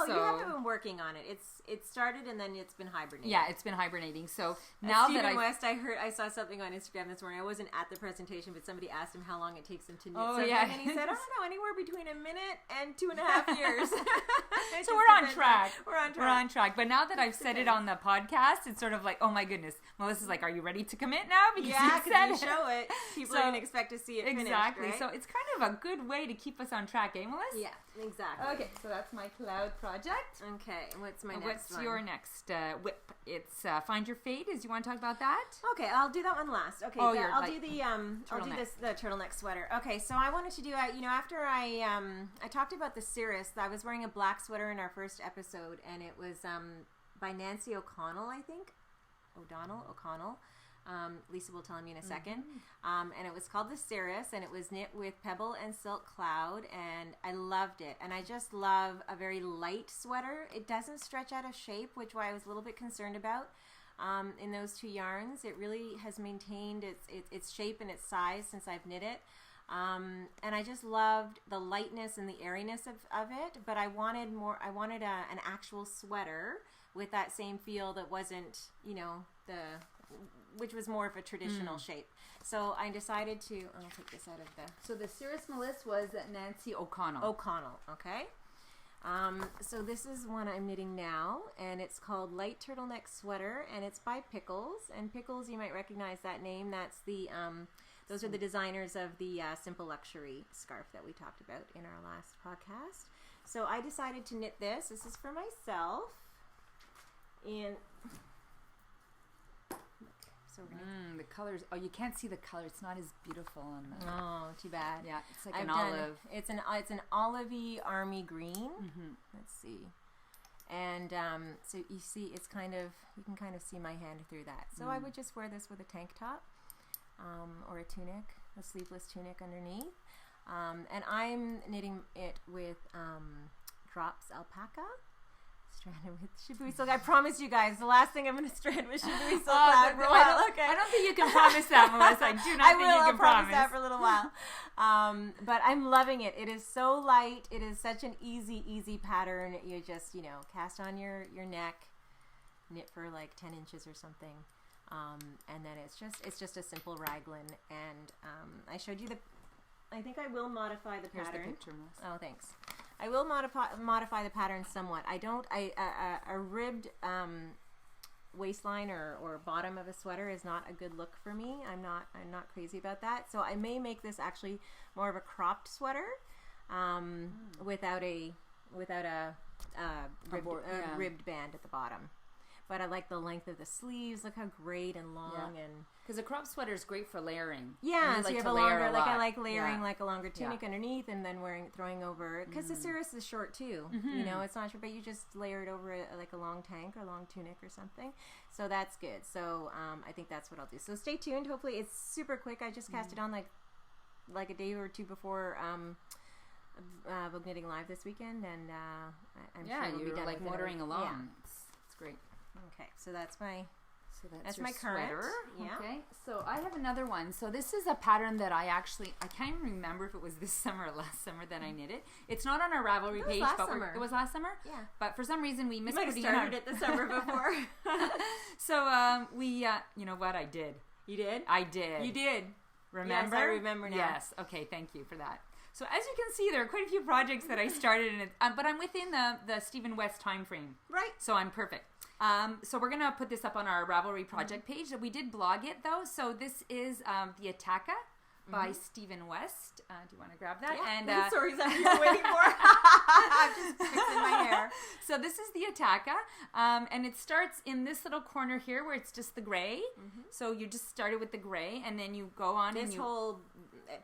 You haven't been working on it. It started and then it's been hibernating. Yeah, it's been hibernating. So now Stephen West, I saw something on Instagram this morning. I wasn't at the presentation, but somebody asked him how long it takes him to knit something, and he said, I don't know, anywhere between a minute and 2.5 years. So we're on track. We're on track. But now that I've said it on the podcast, it's sort of like, oh my goodness. Melissa's like, are you ready to commit now? Because you show it. People are going to expect to see it finished, right? So it's kind of a good way to keep us on track, eh, Melissa? Yeah, exactly. Okay, so that's my cloud project. Okay, and what's my next one? What's your next whip? It's Find Your Fate. Do you want to talk about that? Okay, I'll do that one last. Okay, I'll do the turtleneck sweater. Okay, so I wanted to do after I talked about the Cirrus. I was wearing a black sweater in our first episode, and it was by Nancy O'Connell, I think. O'Connell. Lisa will tell me in a second. And it was called the Cirrus, and it was knit with Pebble and Silk Cloud, and I loved it. And I just love a very light sweater. It doesn't stretch out of shape, which I was a little bit concerned about in those two yarns. It really has maintained its shape and its size since I've knit it. And I just loved the lightness and the airiness of it, but I wanted an actual sweater with that same feel that wasn't, which was more of a traditional shape. So I decided to, I'll take this out of So the Cirrus Melissa was Nancy O'Connell. Okay. So this is one I'm knitting now, and it's called Light Turtleneck Sweater, and it's by Pickles. And Pickles, you might recognize that name. That's the, those are the designers of the Simple Luxury scarf that we talked about in our last podcast. So I decided to knit this. This is for myself. And the colors. Oh, you can't see the color. It's not as beautiful on the. Oh, too bad. Yeah, it's like an olive. It's an olivey army green. Let's see, and so you see, you can kind of see my hand through that. So I would just wear this with a tank top, or a tunic, a sleeveless tunic underneath, and I'm knitting it with Drops Alpaca. Stranded with Shibui silk. I promise you guys, the last thing I'm going to strand with Shibui silk. I don't think you can promise that, Melissa. I do not think you can promise that for a little while. But I'm loving it. It is so light. It is such an easy pattern. You just, cast on your neck, knit for like 10 inches or something. And then it's just a simple raglan. And I showed you I think I will modify the pattern. Here's the picture, Melissa. Oh, thanks. I will modify the pattern somewhat. A ribbed waistline or bottom of a sweater is not a good look for me. I'm not crazy about that. So I may make this actually more of a cropped sweater, without a ribbed band at the bottom. But I like the length of the sleeves. Look how great and long and. Because a crop sweater is great for layering. Yeah, so you have a longer, I like layering like a longer tunic underneath and then throwing over, because the cirrus is short too. You know, it's not short, but you just layer it over like a long tank or long tunic or something. So that's good. So I think that's what I'll do. So stay tuned. Hopefully it's super quick. I just cast it on like a day or two before Vogue Knitting Live this weekend, and I'm sure we'll be done like motoring along. Yeah. It's great. Okay, so that's my my current sweater. Yeah. Okay, so I have another one. So this is a pattern that I can't even remember if it was this summer or last summer that I knit it. It's not on our Ravelry page, but it was last summer. Yeah. But for some reason we missed it. You might have started it the summer before. So you know what I did? You did? I did. You did. Remember? Yes, I remember now. Yes. Okay. Thank you for that. So as you can see, there are quite a few projects that I started in it, but I'm within the Stephen West time frame. Right. So I'm perfect. So we're going to put this up on our Ravelry project page. We did blog it, though. So this is the Attacca by Stephen West. Do you want to grab that? Yeah. And sorry, is that what you're waiting for? I'm just fixing my hair. So this is the Attacca, and it starts in this little corner here where it's just the gray. So you just started with the gray, and then you go on this whole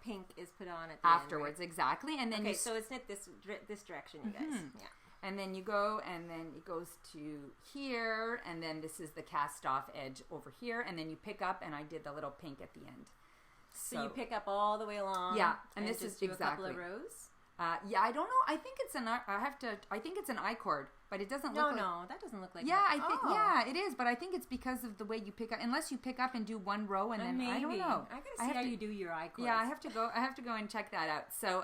pink is put on at the afterwards, end, right? Exactly. And then so it's knit this direction, you guys. Yeah. And then you go, and then it goes to here, and then this is the cast-off edge over here, and then you pick up, and I did the little pink at the end. So you pick up all the way along. Yeah, and this is a couple of rows. Yeah, I don't know. I think it's I think it's an I-cord, but it doesn't look. No, that doesn't look like. Yeah, I think. Yeah, it is, but I think it's because of the way you pick up. Unless you pick up and do one row, and then maybe. I don't know. I gotta see how you do your I-cords. Yeah, I have to go and check that out. So,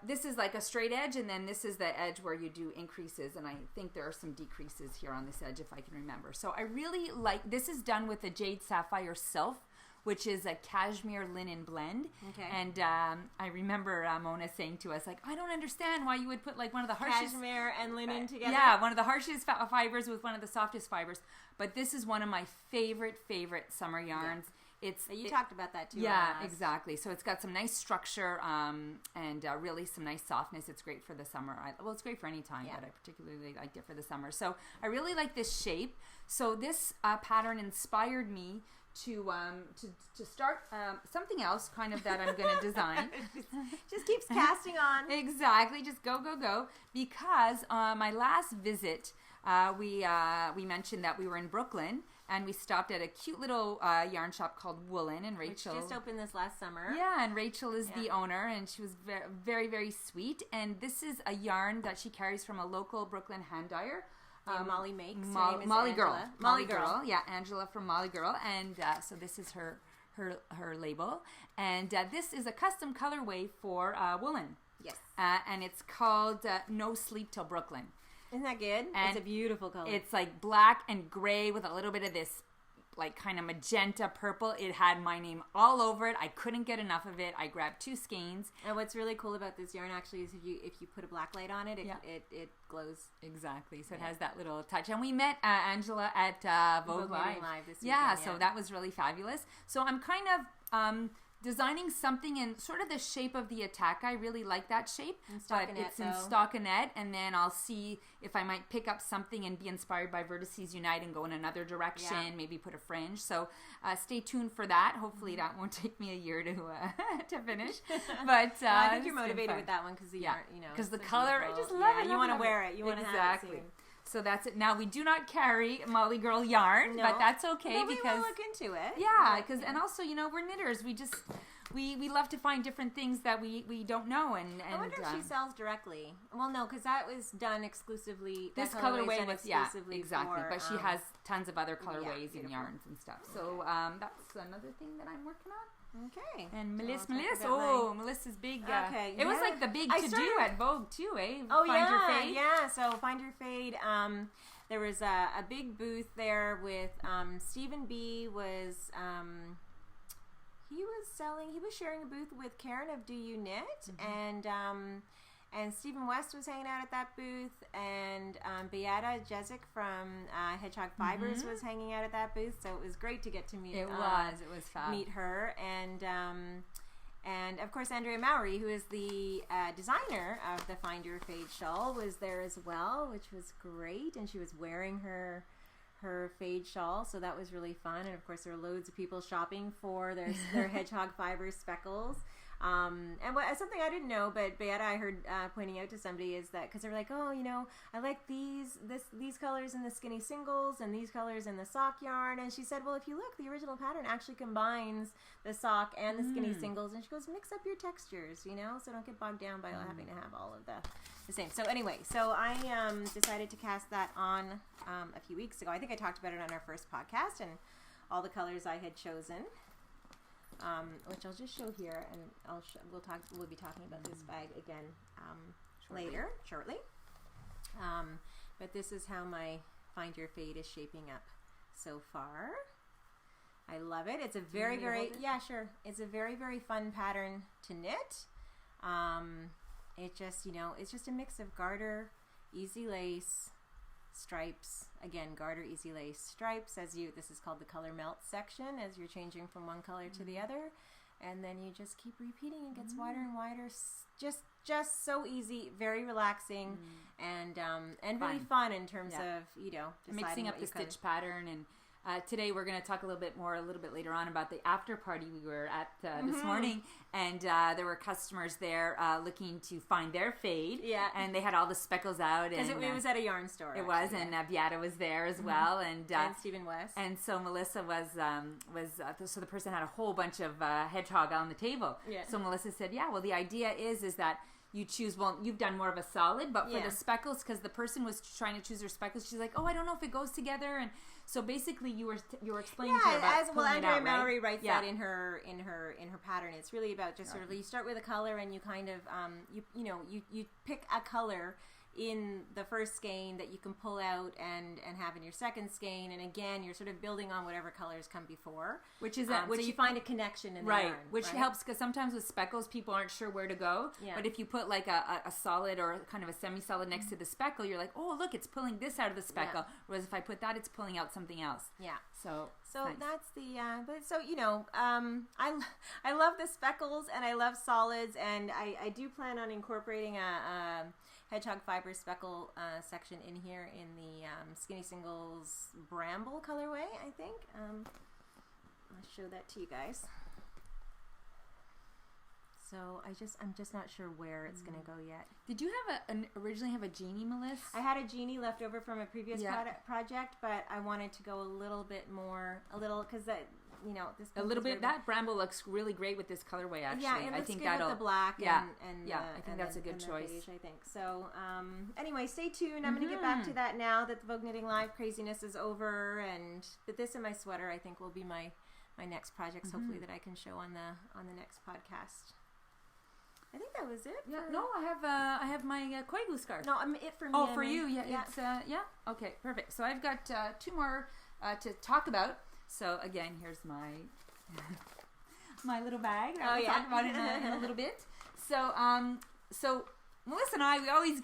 this is like a straight edge, and then this is the edge where you do increases, and I think there are some decreases here on this edge if I can remember. So I really like, this is done with the Jade Sapphire Sylph, which is a cashmere linen blend. Okay. And I remember Mona saying to us, like, I don't understand why you would put like one of the harshest... Cashmere and linen together? Yeah, one of the harshest fibers with one of the softest fibers. But this is one of my favorite summer yarns. Yeah. You talked about that too. Yeah, exactly. So it's got some nice structure and really some nice softness. It's great for the summer. It's great for any time, but I particularly liked it for the summer. So I really like this shape. So this pattern inspired me to start something else kind of that I'm going to design. Just keeps casting on. Exactly. Just go. Because my last visit, we mentioned that we were in Brooklyn, and we stopped at a cute little yarn shop called Woolen, and Rachel... Which just opened this last summer. Yeah, and Rachel is the owner, and she was very, very sweet. And this is a yarn that she carries from a local Brooklyn hand dyer. Molly makes. Molly Girl. Molly Girl. Yeah, Angela from Molly Girl. And so this is her label. And this is a custom colorway for Woolen. Yes. And it's called No Sleep Till Brooklyn. Isn't that good? And it's a beautiful color. It's like black and gray with a little bit of this like kind of magenta purple. It had my name all over it. I couldn't get enough of it. I grabbed 2 skeins. And what's really cool about this yarn actually is if you put a black light on it, it glows. Exactly. So it has that little touch. And we met Angela at Vogue Live this weekend. So that was really fabulous. So I'm kind of designing something in sort of the shape of the Attacca. I really like that shape. But it's in stockinette, and then I'll see if I might pick up something and be inspired by Vertices Unite and go in another direction, maybe put a fringe. So stay tuned for that. Hopefully that won't take me a year to finish. But I think you're motivated with that one because the yarn, because the color, I just love it. You want to wear it. You want to have it soon. So that's it. Now we do not carry Molly Girl yarn, but that's okay because we will look into it. Yeah, because and also we're knitters. We just we love to find different things that we don't know. And I wonder if she sells directly. Well, no, because that was done exclusively. This colorway was exactly. But she has tons of other colorways and yarns and stuff. So that's another thing that I'm working on. Okay. And Melissa's big. Okay. It was like the big to-do at Vogue too, eh? Oh, Find Your Fade. Yeah, so Find Your Fade. there was a big booth there with Stephen B was he was sharing a booth with Karen of Do You Knit, and Stephen West was hanging out at that booth, and Beata Jezik from Hedgehog Fibers was hanging out at that booth. So it was great to get to meet. It was fab. Meet her, and of course Andrea Mowry, who is the designer of the Find Your Fade shawl, was there as well, which was great, and she was wearing her fade shawl, so that was really fun. And of course there were loads of people shopping for their Hedgehog Fibers speckles. And something I didn't know, but Beata I heard pointing out to somebody is that because they're like, oh, I like these colors in the skinny singles and these colors in the sock yarn, and she said, well, if you look, the original pattern actually combines the sock and the skinny singles, and she goes, mix up your textures, so don't get bogged down by having to have all of the same. So anyway, I decided to cast that on a few weeks ago. I think I talked about it on our first podcast and all the colors I had chosen. Which I'll just show here, and we'll be talking about this bag again shortly. But this is how my Find Your Fade is shaping up so far. I love it. It's a very it's a very, very fun pattern to knit. It just it's just a mix of garter, easy lace, stripes. Again, garter, easy lace, stripes. This is called the color melt section, as you're changing from one color to the other, and then you just keep repeating. It gets wider and wider. Just so easy, very relaxing, and really fun in terms of mixing up the stitch pattern. And today we're going to talk a little bit later on about the after party we were at this morning, and there were customers there looking to find their fade. Yeah, and they had all the speckles out, because it was at a yarn store. It was, and Beata was there as well, and Stephen West, and so Melissa was so the person had a whole bunch of hedgehog on the table. Yeah. So Melissa said, yeah, well, the idea is that you choose, well, you've done more of a solid, but for the speckles, because the person was trying to choose their speckles, she's like, oh, I don't know if it goes together. And so basically you were explaining to her about Andrea Mowry writes that in her pattern. It's really about just sort of, you start with a color and you kind of you pick a color in the first skein that you can pull out and have in your second skein, and again you're sort of building on whatever colors come before, which is so you find a connection in the yarn, which helps, because sometimes with speckles people aren't sure where to go, but if you put like a solid or kind of a semi-solid next to the speckle, you're like, oh look, it's pulling this out of the speckle, whereas if I put that, it's pulling out something else. So nice. That's the I love the speckles and I love solids, and I do plan on incorporating a Hedgehog Fiber speckle section in here in the Skinny Singles Bramble colorway, I think. I'll show that to you guys. So I'm just not sure where it's going to go yet. Did you originally have a genie, Melissa? I had a genie left over from a previous project, but I wanted to go a little bit more, because this a little bit. That bramble looks really great with this colorway. Actually, it looks good with the black. I think that's a good choice. Beige, I think so. Anyway, stay tuned. I'm going to get back to that now that the Vogue Knitting Live craziness is over, but this and my sweater, I think, will be my next projects. Hopefully, that I can show on the next podcast. I think that was it. Yeah. No, I have my Koigu scarf. No, it for me. Oh, for you. Yeah. It's okay, perfect. So I've got two more to talk about. So again, here's my my little bag. I'll talk about it in a little bit. So Melissa and I,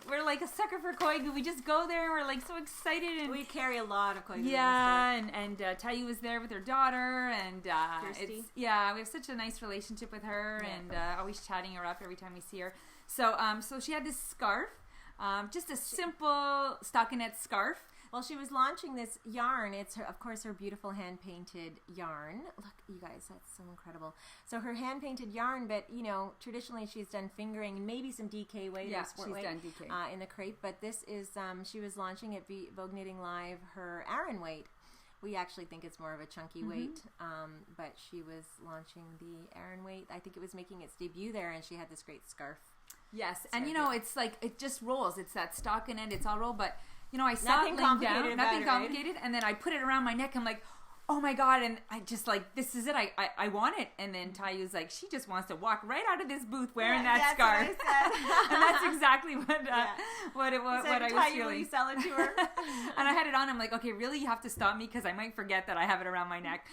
we're like a sucker for Koigu. We just go there and we're like so excited, and we carry a lot of Koigu. Yeah, and Tayu was there with her daughter, and we have such a nice relationship with her, and always chatting her up every time we see her. So she had this scarf, just a simple stockinette scarf. Well, she was launching this yarn. It's, of course, her beautiful hand-painted yarn. Look, you guys, that's so incredible. So her hand-painted yarn, but, traditionally she's done fingering and maybe some DK weight or sport weight done DK. In the crepe. But this is, she was launching at Vogue Knitting Live her Aran weight. We actually think it's more of a chunky weight, but she was launching the Aran weight. I think it was making its debut there, and she had this great scarf. Yes, and, it's like, it just rolls. It's that stockinette, it's all roll, but... I saw it laying down, nothing complicated, and then I put it around my neck. I'm like, oh my God. And I just like, this is it. I want it. And then Tayu's like, she just wants to walk right out of this booth wearing that scarf. What I said. And that's exactly what I was feeling. Will you sell it to her? And I had it on. I'm like, okay, really? You have to stop me because I might forget that I have it around my neck.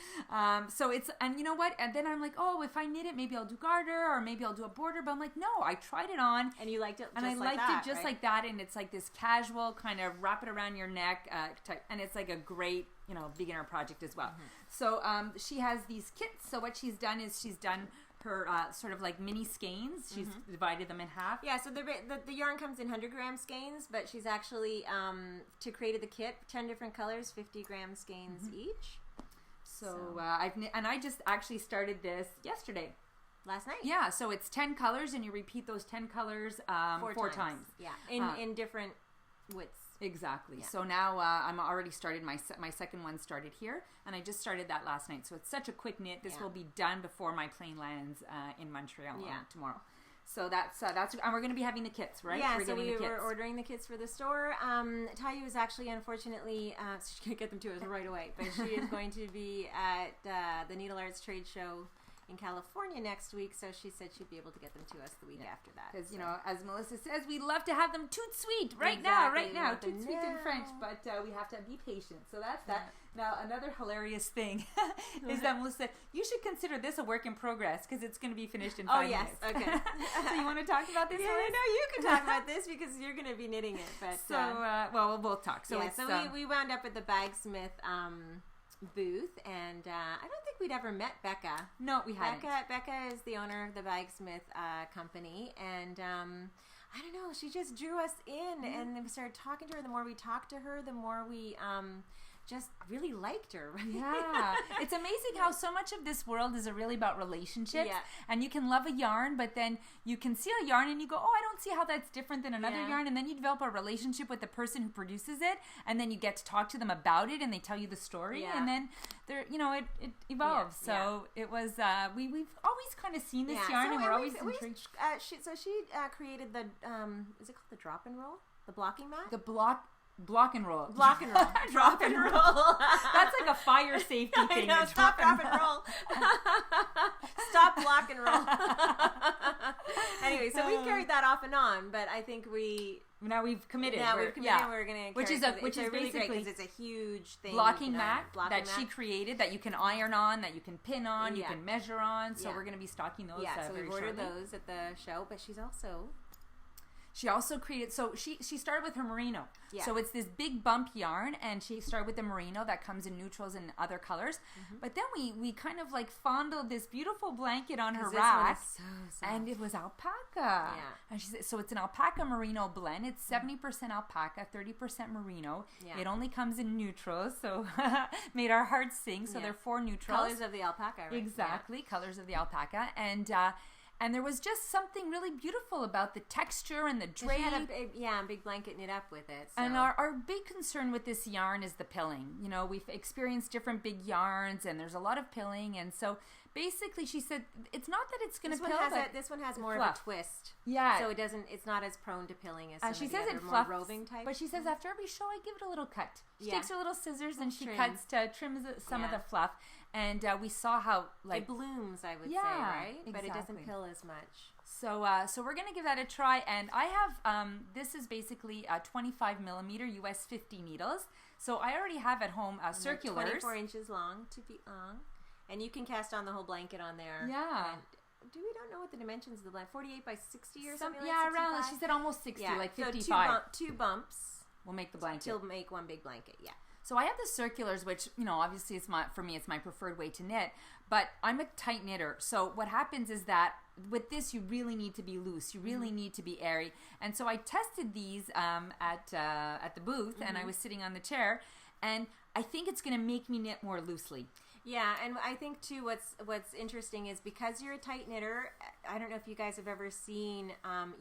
So it's, and you know what? And then I'm like, oh, if I knit it, maybe I'll do garter or maybe I'll do a border. But I'm like, no, I tried it on. And you liked it just and I like liked that, it just right? like that. And it's like this casual kind of wrap it around your neck type. And it's like a great, beginner project as well. So she has these kits. So what she's done is she's done her sort of like mini skeins. She's divided them in half. Yeah, so the yarn comes in 100-gram skeins, but she's actually, to create the kit, 10 different colors, 50-gram skeins each. So I've knit, and I just actually started this yesterday. Last night? Yeah, so it's 10 colors, and you repeat those 10 colors four times. Yeah, in different widths. Exactly. Yeah. So now I'm already started, my second one started here, and I just started that last night. So it's such a quick knit. This will be done before my plane lands in Montreal tomorrow. So that's and we're going to be having the kits, right? Yeah, so we're ordering the kits for the store. Tayu is actually, unfortunately, she's going to get them to us right away, but she is going to be at the Needle Arts Trade Show in California next week, so she said she'd be able to get them to us the week after that. Because, as Melissa says, we love to have them tout sweet right now, tout sweet in French, but we have to be patient. So that's that. Now, another hilarious thing is that Melissa said, you should consider this a work in progress because it's going to be finished in 5 minutes. Oh, yes. Okay. So you want to talk about this? Yeah, no, you can talk about this because you're going to be knitting it. But well, we'll talk. So, we wound up at the Bagsmith booth, and I don't think we'd ever met Becca. No, we hadn't. Becca is the owner of the Bagsmith company, and I don't know, she just drew us in, and then we started talking to her. The more we talked to her, the more we just really liked her. Yeah. It's amazing how so much of this world is really about relationships. Yeah. And you can love a yarn, but then you can see a yarn and you go, oh, I don't see how that's different than another yarn. And then you develop a relationship with the person who produces it. And then you get to talk to them about it and they tell you the story. Yeah. And then it evolves. Yeah. So it was, we've always kind of seen this yarn, and we're always intrigued. She created the, is it called the drop and roll? The blocking mat? The block and roll. Block and roll. Drop and roll. That's like a fire safety thing. I know, stop, drop, and roll. Stop, block, and roll. Anyway, so we've carried that off and on, but I think now we've committed. We're going to which is really basically great because it's a huge thing. Blocking mat that she created that you can iron on, that you can pin on, you can measure on. So we're going to be stocking those. Yeah, so we've ordered those at the show, but she also created, so she started with her merino. Yeah. So it's this big bump yarn, and she started with the merino that comes in neutrals and other colors. But then we kind of like fondled this beautiful blanket on her rack, and it was alpaca. Yeah. And she said, so it's an alpaca merino blend. It's 70% alpaca, 30% merino. Yeah. It only comes in neutrals, so made our hearts sing. So there are 4 neutrals. Colors of the alpaca, right? Exactly, colors of the alpaca. And there was just something really beautiful about the texture and the drape. She had a big blanket knit up with it. So. And our big concern with this yarn is the pilling. We've experienced different big yarns, and there's a lot of pilling. And so basically she said, it's not that it's going to pill, but this one has more of a twist. Yeah. So it's not as prone to pilling as some she of says the other it more roving type. But she says after every show I give it a little cut. She takes her little scissors and she trims some of the fluff. And we saw how it blooms, I would say, right? Exactly. But it doesn't pill as much. So we're going to give that a try. And I have, this is basically 25 millimeter US 50 needles. So I already have at home circulars. 24 inches long, 2 feet long. And you can cast on the whole blanket on there. Yeah. And we don't know what the dimensions of the blanket, 48 by 60 or something like that? Yeah, around, she said almost 60, like 55. So two bumps. Will make the blanket. Till make one big blanket, yeah. So I have the circulars, which, obviously for me, it's my preferred way to knit, but I'm a tight knitter. So what happens is that with this, you really need to be loose. You really need to be airy. And so I tested these at the booth, and I was sitting on the chair, and I think it's going to make me knit more loosely. Yeah, and I think too what's interesting is because you're a tight knitter, I don't know if you guys have ever seen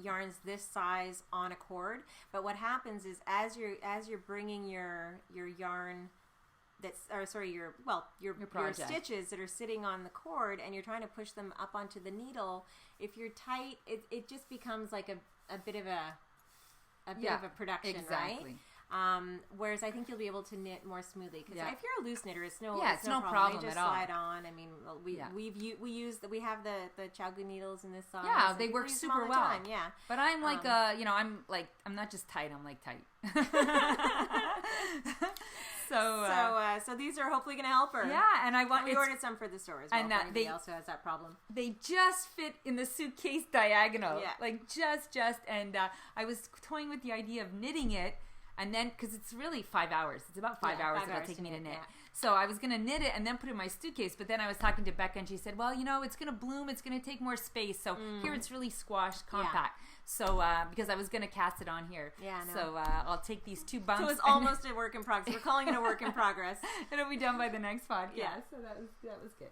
yarns this size on a cord, but what happens is as you're bringing your yarn your stitches that are sitting on the cord and you're trying to push them up onto the needle, if you're tight, it just becomes like a bit of a production, exactly. right? Whereas I think you'll be able to knit more smoothly. Because if you're a loose knitter, it's no problem they just at all. slide on. I mean, we have the Chowgu needles in this size. Yeah, they work super well. Time. Yeah, but I'm like I'm not just tight. I'm like tight. So these are hopefully going to help her. Yeah, and we ordered some for the store as well. And anybody else who has that problem. They just fit in the suitcase diagonal. Yeah. Like just and I was toying with the idea of knitting it, and then because it's really 5 hours. It's about 5 hours it'll take me to knit. Yeah. So I was going to knit it and then put it in my suitcase, but then I was talking to Becca and she said, well, it's going to bloom. It's going to take more space. So here it's really squashed, compact. Yeah. So because I was going to cast it on here. Yeah, no. So I'll take these 2 bumps. So it's almost a work in progress. We're calling it a work in progress. It'll be done by the next podcast. Yeah. So that was good.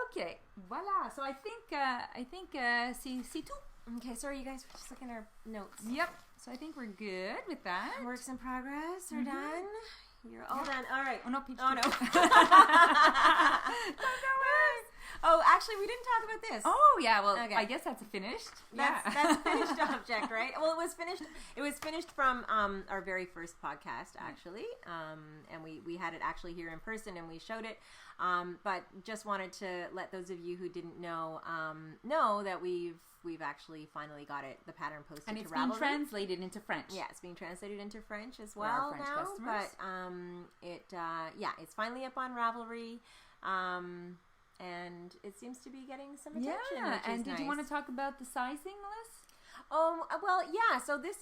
Okay, voila. So I think c'est tout. Okay, sorry you guys, we're just looking at our notes. Yep. So I think we're good with that. Works in progress are done. You're all done. All right. Oh, no, peach. Oh, no. Oh, actually, we didn't talk about this. Oh, yeah. Well, okay. I guess that's finished. That's a finished object, right? Well, it was finished. It was finished from our very first podcast, actually. And we had it actually here in person, and we showed it. But just wanted to let those of you who didn't know that we've actually finally got it, the pattern posted and it's to Ravelry. being translated into French. Yeah, it's being translated into French as well French now. Customers. But it's finally up on Ravelry. And it seems to be getting some attention. Yeah, which is did you want to talk about the sizing, Liz? Well, yeah. So this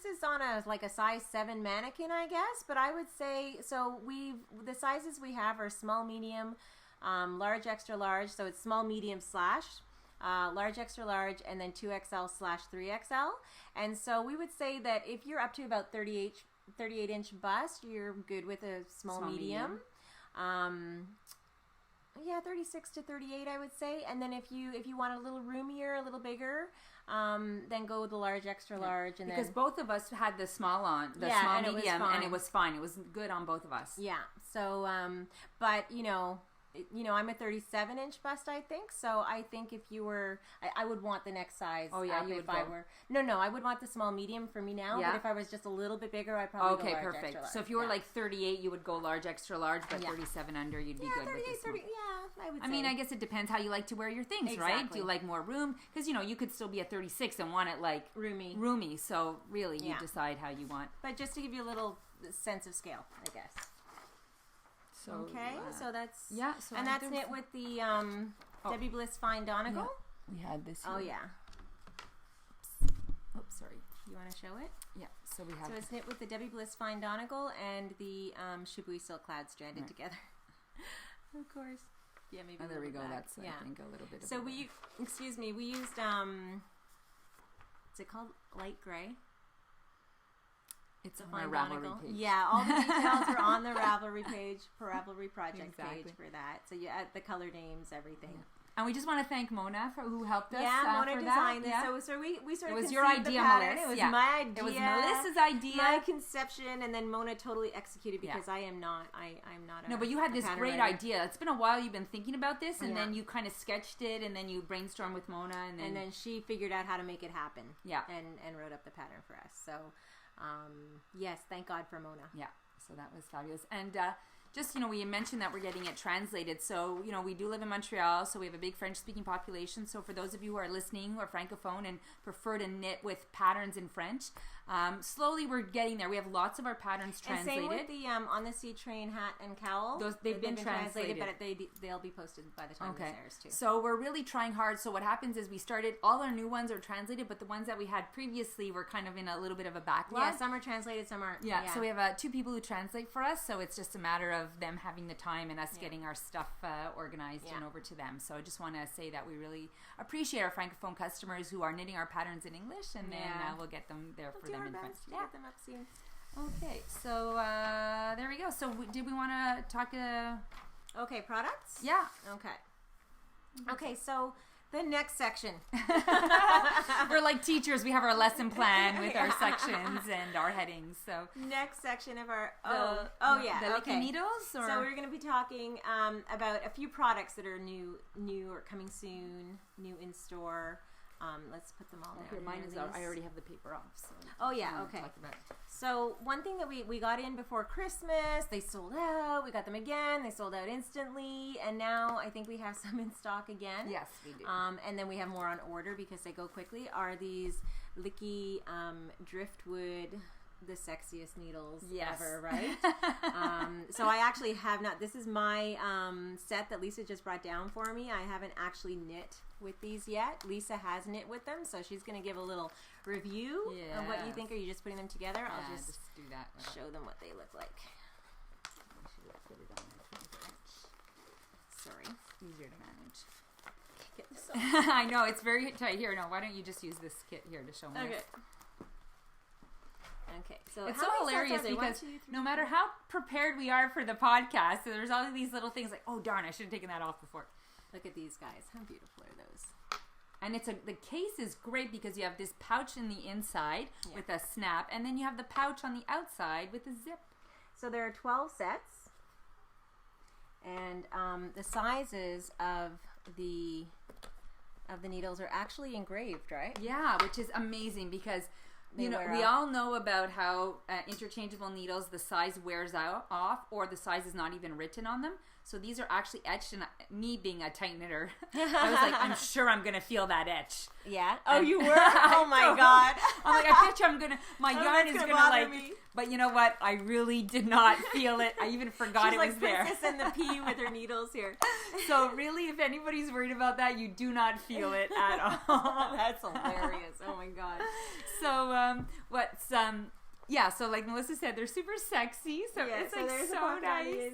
is on a size 7 mannequin, I guess. But I would say the sizes we have are small, medium, large, extra large. So it's small, medium / large, extra large, and then 2XL / 3XL. And so we would say that if you're up to about 38-inch bust, you're good with a small medium. 36 to 38, I would say. And then if you want a little roomier, a little bigger, then go with the large, extra large. And because both of us had the small on, small medium, and it was fine. It was good on both of us. Yeah. So, but I'm a 37-inch bust, I think. So I think if you were, I would want the next size. Oh yeah, you would. No, I would want the small medium for me now. Yeah. But if I was just a little bit bigger, I'd probably go large, perfect. Extra large. So if you were like 38, you would go large, extra large, but 37 under, you'd be good with this. 30, I would say. I mean, I guess it depends how you like to wear your things, right? Do you like more room? Because you could still be at 36 and want it like roomy. So really, you decide how you want. But just to give you a little sense of scale, I guess. So, so that's So and that's knit with the Debbie Bliss Fine Donegal. Yeah. We had this. Oh yeah. Oops, sorry. You want to show it? Yeah. So we have. So it's knit with the Debbie Bliss Fine Donegal and the Shibui Silk Cloud stranded together. Of course. Yeah, maybe. Oh, there we go. That's I think a little bit. So we used is it called light gray? It's on our Ravelry page. Yeah, all the details are on the Ravelry page, Ravelry project page for that. So you add the color names, everything. Yeah. And we just want to thank Mona who helped us. Yeah, Mona designed this. Yeah. So we sort of it was your idea, Melissa. It was my idea. It was Melissa's idea. My conception, and then Mona totally executed because I'm not. No, but you had this great idea. It's been a while you've been thinking about this, and then you kind of sketched it, and then you brainstormed with Mona, and then she figured out how to make it happen. Yeah, and wrote up the pattern for us. So. Yes, thank God for Mona. Yeah, so that was fabulous. And just, we mentioned that we're getting it translated. So, we do live in Montreal, so we have a big French-speaking population. So for those of you who are listening or Francophone and prefer to knit with patterns in French, slowly we're getting there. We have lots of our patterns translated. And same with the On the Sea Train hat and cowl. They've been translated. But they'll be posted by the time this airs too. So we're really trying hard. So what happens is we started, all our new ones are translated, but the ones that we had previously were kind of in a little bit of a backlog. Yeah, some are translated, some aren't. Yeah. So we have 2 people who translate for us. So it's just a matter of them having the time and us getting our stuff organized and over to them. So I just want to say that we really appreciate our Francophone customers who are knitting our patterns in English, and then we'll get them there for them in French. Yeah, get them up soon. Okay, so there we go. So did we want to talk? Okay, products. Yeah. Okay, so the next section. We're like teachers. We have our lesson plan with our sections and our headings. So next section of our the needles. Or? So we're going to be talking about a few products that are new or coming soon, new in store. let's put them all down. Here, mine is out. I already have the paper off. So okay. So one thing that we got in before Christmas, they sold out. We got them again. They sold out instantly. And now I think we have some in stock again. Yes, we do. And then we have more on order because they go quickly. Are these Licky driftwood, the sexiest needles ever, right? So I actually have not. This is my set that Lisa just brought down for me. I haven't actually knit with these yet. Lisa has knit with them, so she's going to give a little review of what you think. Are you just putting them together? I'll just do that. Show them what they look like. Sorry. Easier to manage. Get this off. I know, it's very tight. Here, no, why don't you just use this kit here to show me? Okay, so it's so hilarious because no matter how prepared we are for the podcast, there's all of these little things like, oh darn, I should have taken that off before. Look at these guys. How beautiful are those? And the case is great because you have this pouch in the inside with a snap, and then you have the pouch on the outside with a zip. So there are 12 sets, and the sizes of the needles are actually engraved, right? Yeah, which is amazing because we all know about how interchangeable needles, the size wears off, or the size is not even written on them. So these are actually etched, and me being a tight knitter, I was like, I'm sure I'm going to feel that etch. Yeah? Oh, you were? Oh my God. I'm like, I bet you my yarn is going to like, me. But you know what? I really did not feel it. I even forgot it was there. She's like Princess and the Pea with her needles here. So really, if anybody's worried about that, you do not feel it at all. That's hilarious. Oh my God. So so like Melissa said, they're super sexy. So it's like so nice.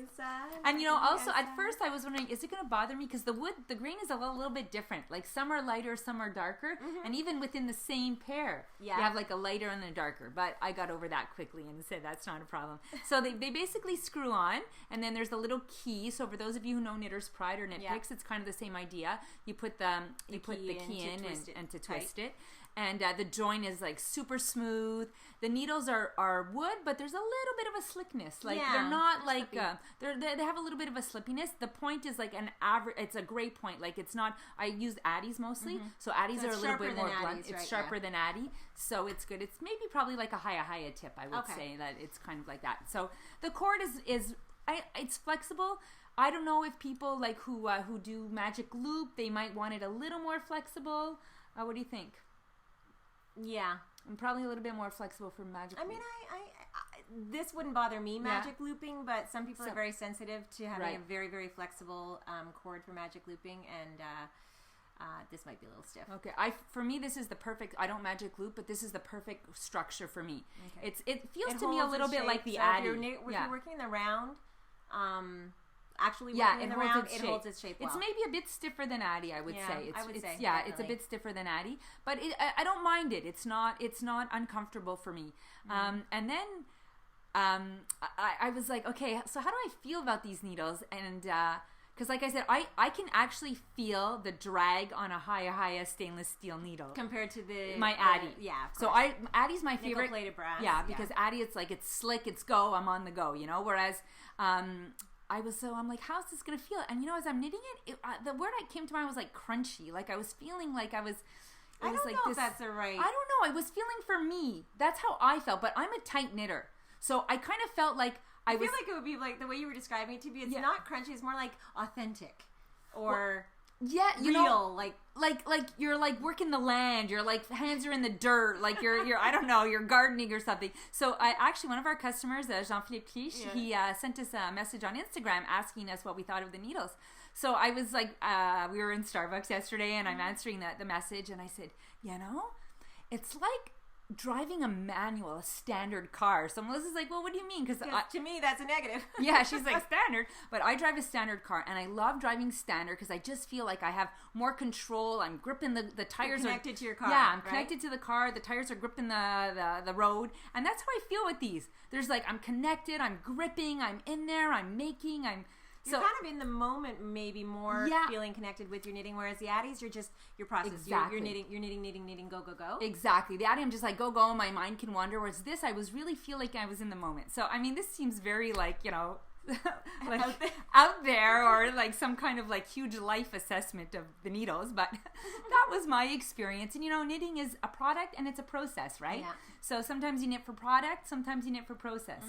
And also at first I was wondering, is it going to bother me? Because the grain is a little bit different. Like some are lighter, some are darker. And even within the same pair, you have like a lighter and a darker. But I got over that quickly and said that's not a problem. So they basically screw on, and then there's a little key. So for those of you who know Knitter's Pride or Knit Picks, it's kind of the same idea. You put the key in and to twist it. And the joint is like super smooth. The needles are wood, but there's a little bit of a slickness. Like they're not like they have a little bit of a slippiness. The point is like an average. It's a great point. Like it's not. I use Addies mostly, so Addies are a little bit more blunt. It's sharper than Addy, so it's good. It's maybe probably like a higher tip. I would say that it's kind of like that. So the cord is it's flexible. I don't know if people like who do magic loop, they might want it a little more flexible. What do you think? Yeah, I'm probably a little bit more flexible for magic. I mean, I this wouldn't bother me magic looping, but some people are very sensitive to having a very, very flexible cord for magic looping, and this might be a little stiff. Okay, for me this is the perfect. I don't magic loop, but this is the perfect structure for me. Okay. It feels to me a little bit like the Addy. If you're working in the round, actually working in the round, it holds its shape well. It's maybe a bit stiffer than Addy, I would say. Definitely. It's a bit stiffer than Addy, but I don't mind it. It's not uncomfortable for me. And then I was like, okay, so how do I feel about these needles? And because like I said, I can actually feel the drag on a higher stainless steel needle compared to my Addy. So Addy's my favorite. Nickel-plated brass. Yeah, because Addy, it's slick, it's go, I'm on the go, Whereas I'm like, how's this gonna feel? And as I'm knitting it, the word that came to mind was like crunchy. Like I was feeling like I was. I don't know if that's right. I don't know. I was feeling for me. That's how I felt. But I'm a tight knitter, so I kind of felt like I feel like it would be like the way you were describing it to me. It's not crunchy. It's more like authentic, or real. Like you're like working the land. You're like hands are in the dirt. Like you're I don't know. You're gardening or something. So one of our customers, Jean-Philippe Quiche, he sent us a message on Instagram asking us what we thought of the needles. So I was like, we were in Starbucks yesterday, and I'm answering the message, and I said, it's like driving a standard car. So Melissa's like, well, what do you mean? Because to me, that's a negative. Yeah, she's like, standard. But I drive a standard car, and I love driving standard because I just feel like I have more control. I'm gripping the tires. You're connected to your car. Yeah, I'm connected to the car. The tires are gripping the road. And that's how I feel with these. There's like, I'm connected. I'm gripping. I'm in there. I'm making. You're kind of in the moment, maybe more feeling connected with your knitting, whereas the Addies, you're processed. Exactly. You're knitting, go. Exactly. The Addy, I'm just like, go, my mind can wander, whereas this, I was really feel like I was in the moment. So, I mean, this seems very like, like out there, or like some kind of like huge life assessment of the needles, but that was my experience. And knitting is a product and it's a process, right? Yeah. So sometimes you knit for product, sometimes you knit for process,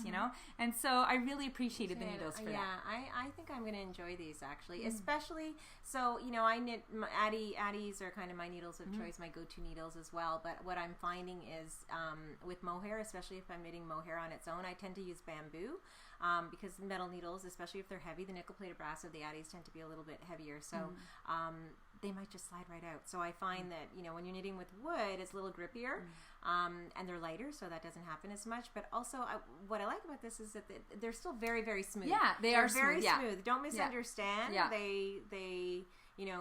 and so I really appreciated the needles for that. Yeah, I think I'm going to enjoy these actually, especially, so, I knit, Addies are kind of my needles of choice, my go-to needles as well, but what I'm finding is with mohair, especially if I'm knitting mohair on its own, I tend to use bamboo. Because metal needles, especially if they're heavy, the nickel-plated brass of the Addies tend to be a little bit heavier, so they might just slide right out. So I find that, when you're knitting with wood, it's a little grippier, and they're lighter, so that doesn't happen as much. But also, what I like about this is that they're still very, very smooth. Yeah, they're very smooth. Don't misunderstand. Yeah. They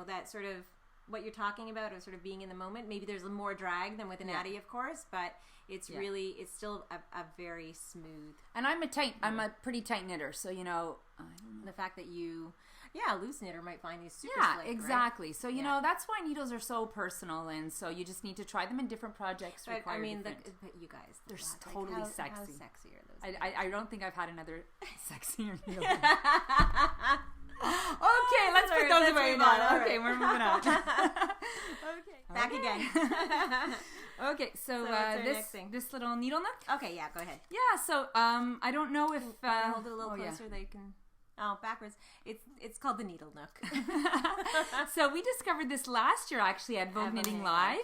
that sort of, what you're talking about of sort of being in the moment. Maybe there's more drag than with an Addie, of course, but it's really, it's still a very smooth. And I'm a pretty tight knitter, so the fact that you, loose knitter might find these super slick, exactly. Right? So that's why needles are so personal, and so you just need to try them in different projects. But I mean, but you guys, they're totally sexy. How sexy are those? I don't think I've had another sexier needle. Okay, let's put those away now. Okay, we're moving on. Okay, back again. Okay, so this little needle nook. Okay, yeah, go ahead. Yeah, so I don't know if hold it a little closer. They can. Oh, backwards. It's called the Needle Nook. So we discovered this last year actually at Vogue Knitting Live.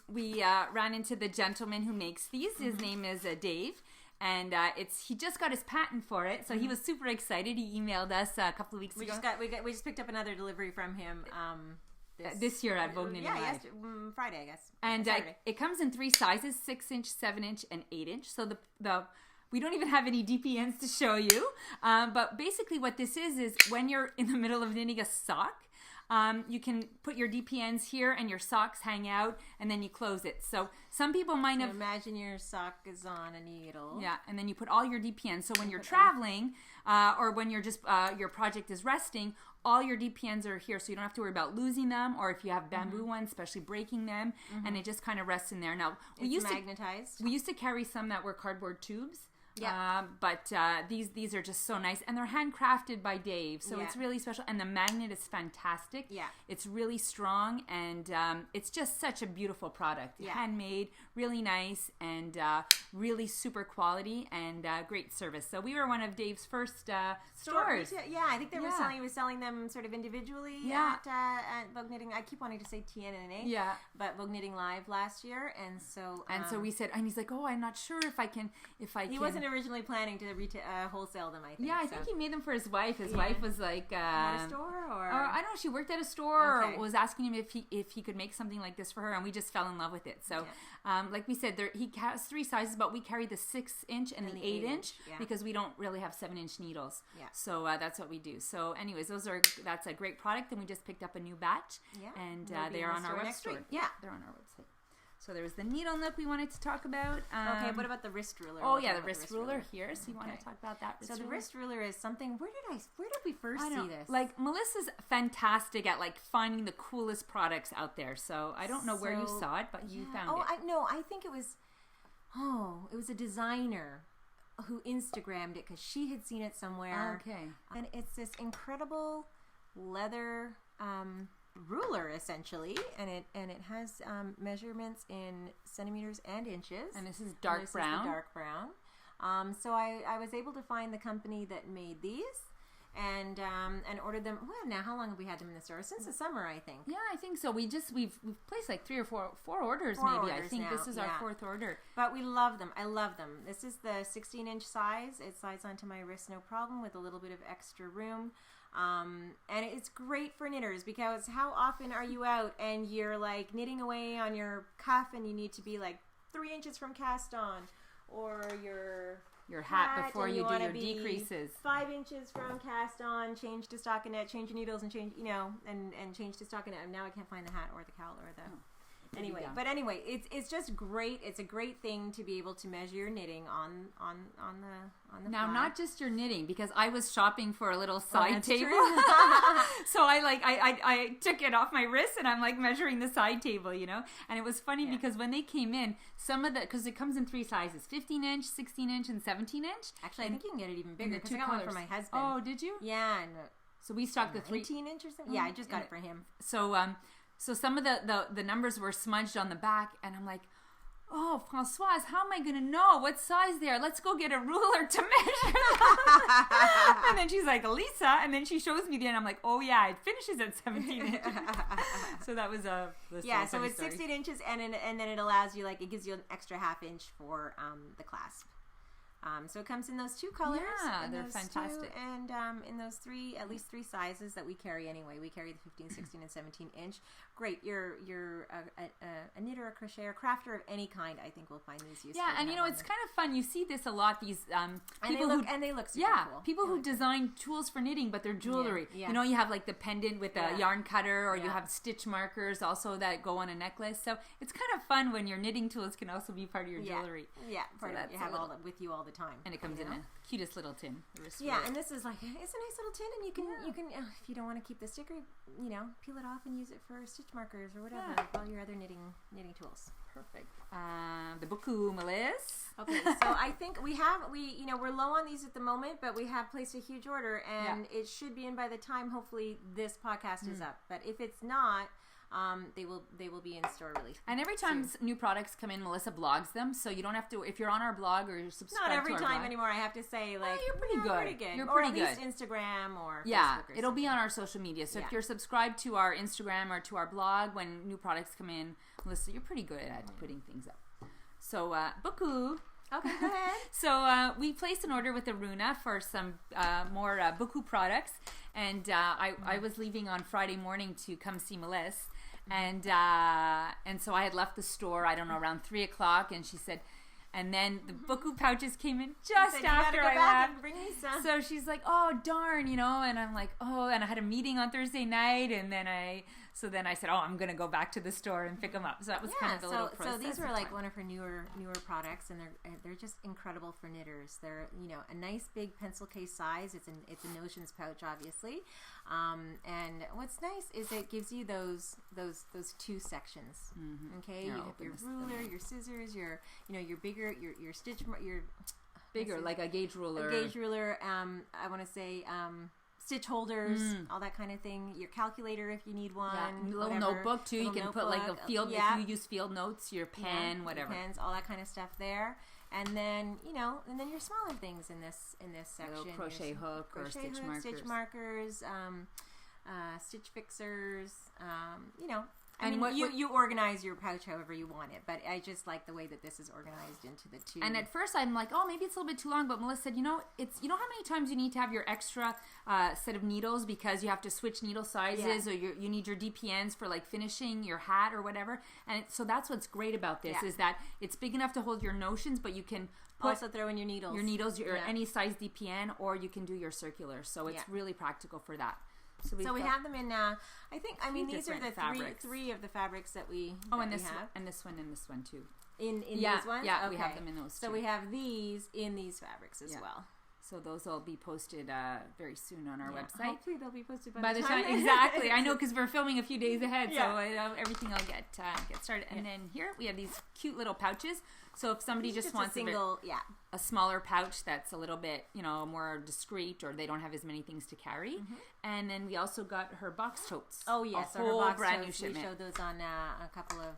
We ran into the gentleman who makes these. His name is Dave. And he just got his patent for it, so he was super excited. He emailed us a couple of weeks ago. We just picked up another delivery from him this year at Vogue Knitting Live. Friday, I guess. And it comes in 3 sizes: 6-inch, 7-inch, and 8-inch. So we don't even have any DPNs to show you. But basically, what this is when you're in the middle of knitting a sock. You can put your DPNs here and your socks hang out, and then you close it. So some people might have... Imagine your sock is on a needle. Yeah, and then you put all your DPNs. So when you're traveling or when you're just your project is resting, all your DPNs are here, so you don't have to worry about losing them, or if you have bamboo ones, especially breaking them, and it just kind of rests in there. Now, we used to carry some that were cardboard tubes. Yeah. But these are just so nice, and they're handcrafted by Dave, so it's really special. And the magnet is fantastic. Yeah, it's really strong, and it's just such a beautiful product. Yeah. Handmade, really nice, and really super quality, and great service. So we were one of Dave's first stores. Yeah, I think he was selling them sort of individually at Vogue Knitting. I keep wanting to say TNNA. Yeah, but Vogue Knitting Live last year, and so we said, and he's like, oh, I'm not sure if I can. He wasn't originally planning to wholesale them, I think. Yeah, I think he made them for his wife. His wife was like... at a store? Or I don't know, she worked at a store or was asking him if he could make something like this for her, and we just fell in love with it. So, like we said, he has 3 sizes, but we carry the 6-inch and the 8-inch because we don't really have 7-inch needles. Yeah. So that's what we do. So anyways, that's a great product, and we just picked up a new batch. Yeah. And they are on our website. Yeah. They're on our website. So there was the needle nook we wanted to talk about. Okay, what about the wrist ruler? Oh yeah, the wrist ruler here. So you want to talk about that? So the wrist ruler is something. Where did we first see this? Like Melissa's fantastic at like finding the coolest products out there. So I don't know where you saw it, but you found it. I think it was. It was a designer who Instagrammed it because she had seen it somewhere. Okay, and it's this incredible leather. Ruler essentially, and it has measurements in centimeters and inches. And this is dark brown. So I was able to find the company that made these and ordered them. Well, now how long have we had them in the store? Since the summer, I think. Yeah, I think so. We've placed like 3 or 4 orders maybe. I think this is our 4th order. But we love them. I love them. This is the 16-inch size. It slides onto my wrist no problem with a little bit of extra room. And it's great for knitters because how often are you out and you're like knitting away on your cuff and you need to be like 3 inches from cast on, or your hat before you do your decreases 5 inches from cast on, change to stockinette, change your needles and change and change to stockinette. And now I can't find the hat or the cowl or the Anyway, it's just great. It's a great thing to be able to measure your knitting on the now fly. Not just your knitting, because I was shopping for a little side table. So I took it off my wrist and I'm like measuring the side table, you know. And it was funny because when they came in, because it comes in 3 sizes: 15-inch, 16-inch, and 17-inch. Actually, I think you can get it even bigger because I got colors. one for my husband. Oh, did you? Yeah. So we stocked the 18-inch or something. Yeah, I just got it for him. So some of the numbers were smudged on the back, and I'm like, oh, Françoise, how am I going to know what size they are? Let's go get a ruler to measure them. And then she's like, Lisa, and then she shows me the end. I'm like, oh yeah, it finishes at 17 inches. So that was so it's 16 inches, and then it allows you, like, it gives you an extra half inch for the clasp. So it comes in those 2 colors. Yeah, they're fantastic. And in those at least 3 sizes that we carry anyway. We carry the 15, 16, and 17 inch. Great. You're a knitter, a crocheter, crafter of any kind, I think will find these useful. Yeah, and you know, it's kind of fun. You see this a lot, these people they look super cool. People who design tools for knitting, but they're jewelry. Yeah. You know, you have like the pendant with a yarn cutter, or you have stitch markers also that go on a necklace. So it's kind of fun when your knitting tools can also be part of your jewelry. Yeah, you have all that with you all the time, and it comes in a cutest little tin. And this is like, it's a nice little tin, and you can if you don't want to keep the sticker, you know, peel it off and use it for stitch markers or whatever, all your other knitting tools. Perfect. The beaucoup, Melissa. Okay, so I think we're low on these at the moment, but we have placed a huge order, and it should be in by the time hopefully this podcast is up. But if it's not, they will be in store really. And every time new products come in, Melissa blogs them, so you don't have to. If you're on our blog or you're subscribed not every to our time blog, anymore. I have to say, like, you're pretty good. You're or pretty at good. least Instagram or Facebook or it'll be on our social media. So if you're subscribed to our Instagram or to our blog, when new products come in, Melissa, you're pretty good at putting things up. So beaucoup. Okay, go ahead. So we placed an order with Aruna for some more beaucoup products, and I was leaving on Friday morning to come see Melissa. And so I had left the store, I don't know, around 3:00, and she said, and then the beaucoup pouches came in just after I left. Bring me some. So she's like, oh, darn, you know, and I'm like, oh, and I had a meeting on Thursday night, and then I said, oh, I'm going to go back to the store and pick them up. So that was kind of the little process. So these were like one of her newer products, and they're just incredible for knitters. They're, you know, a nice big pencil case size. It's a notions pouch, obviously. And what's nice is it gives you those 2 sections. Mm-hmm. Okay, you have your ruler, your scissors, your bigger, your stitch, your bigger, like a gauge ruler. I want to say stitch holders, all that kind of thing. Your calculator if you need one. Yeah, little notebook too. You can put like a field if you use field notes. Your pen, whatever. Pens, all that kind of stuff there. And then your smaller things in this section. A little crochet hook or stitch markers, stitch fixers. You organize your pouch however you want it, but I just like the way that this is organized into the 2. And at first I'm like, oh, maybe it's a little bit too long, but Melissa said, you know how many times you need to have your extra set of needles because you have to switch needle sizes, or you need your DPNs for like finishing your hat or whatever. And so that's what's great about this is that it's big enough to hold your notions, but you can also throw in your needles. Your any size DPN, or you can do your circular. So it's really practical for that. So we have them in. These are the three of the fabrics that we. And this have. And this one too. In these ones. Yeah, we have them in those. So we have these in these fabrics as well. So those will be posted very soon on our website. Hopefully they'll be posted by the time. Exactly. I know, because we're filming a few days ahead, so everything will get started. And then here we have these cute little pouches. So if somebody just wants a smaller pouch that's a little bit, more discreet, or they don't have as many things to carry. Mm-hmm. And then we also got her box totes. Oh yes, a whole brand new shipment. We showed those on a couple of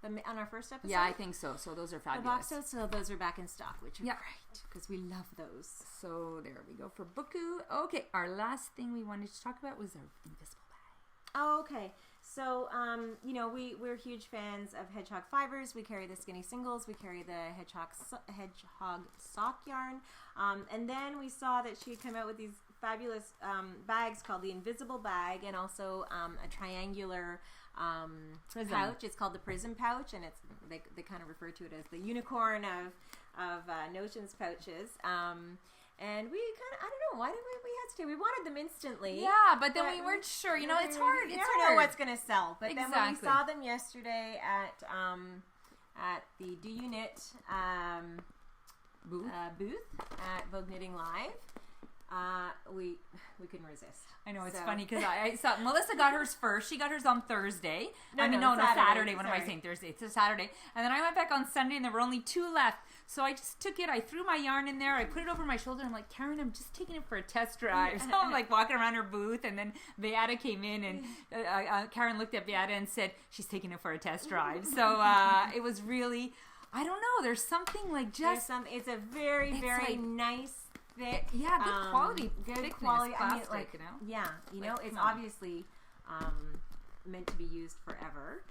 on our first episode. Yeah, I think so. So those are fabulous. The box totes, so those are back in stock, which are great because we love those. So there we go for beaucoup. Okay, our last thing we wanted to talk about was our invisible bag. Oh, okay. So, we're huge fans of Hedgehog fibers. We carry the skinny singles. We carry the Hedgehog sock yarn. And then we saw that she had come out with these fabulous bags called the Invisible Bag, and also a triangular pouch. It's called the Prism Pouch, and they kind of refer to it as the unicorn of Notions pouches. And we I don't know, why did we had to. We wanted them instantly. Yeah, but then we weren't sure. You know, it's hard. You never know what's going to sell. But exactly. then when we saw them yesterday at the Do You Knit booth at Vogue Knitting Live, we couldn't resist. I know, it's funny because I saw Melissa got hers first. She got hers on Thursday. Saturday. What am I saying? Thursday. It's a Saturday. And then I went back on Sunday and there were only 2 left. So I just took it. I threw my yarn in there. I put it over my shoulder. I'm like, Karen, I'm just taking it for a test drive. So I'm like walking around her booth, and then Beata came in, and Karen looked at Beata and said, she's taking it for a test drive. So it was really, I don't know. There's something like just. It's a very, very nice. Thick, yeah, good quality, good quality. Plastic, I mean, you know. Yeah, you know, it's obviously meant to be used forever.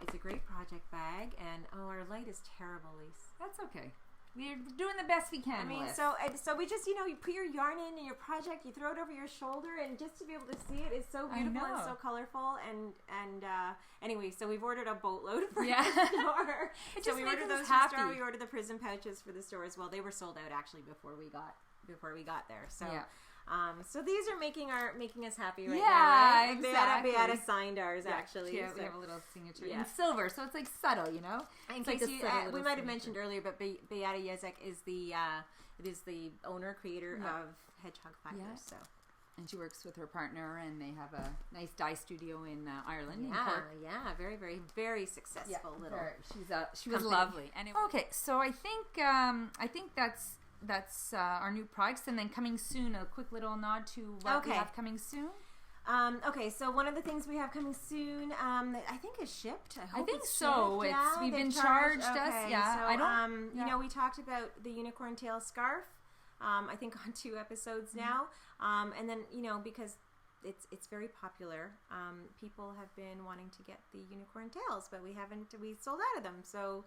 It's a great project bag, and our light is terrible, Lise. That's okay. We're doing the best we can. I mean, so we just, you know, you put your yarn in your project, you throw it over your shoulder, and just to be able to see it is so beautiful and so colorful. And anyway, so we've ordered a boatload for the store. So we ordered those for the store. We ordered the prism pouches for the store as well. They were sold out actually before we got there. So. Yeah. So these are making us happy right now. Right? Exactly. Beata signed ours actually. Yeah, so. We have a little signature in silver, so it's like subtle, you know. In case we might have mentioned earlier, but Beata Jezek is the owner creator of Hedgehog Fibers. Yeah. So. And she works with her partner, and they have a nice dye studio in Ireland. Yeah, very, very, very successful little. She was lovely. Anyway. Okay, so I think that's our new products, and then coming soon, a quick little nod to what we have coming soon. Okay, so one of the things we have coming soon, I think is shipped. I think so. Shipped. We've been charged us. Yeah, so, I don't. You know, we talked about the unicorn tail scarf. I think on 2 episodes now, and then you know because it's very popular. People have been wanting to get the unicorn tails, but we sold out of them. So.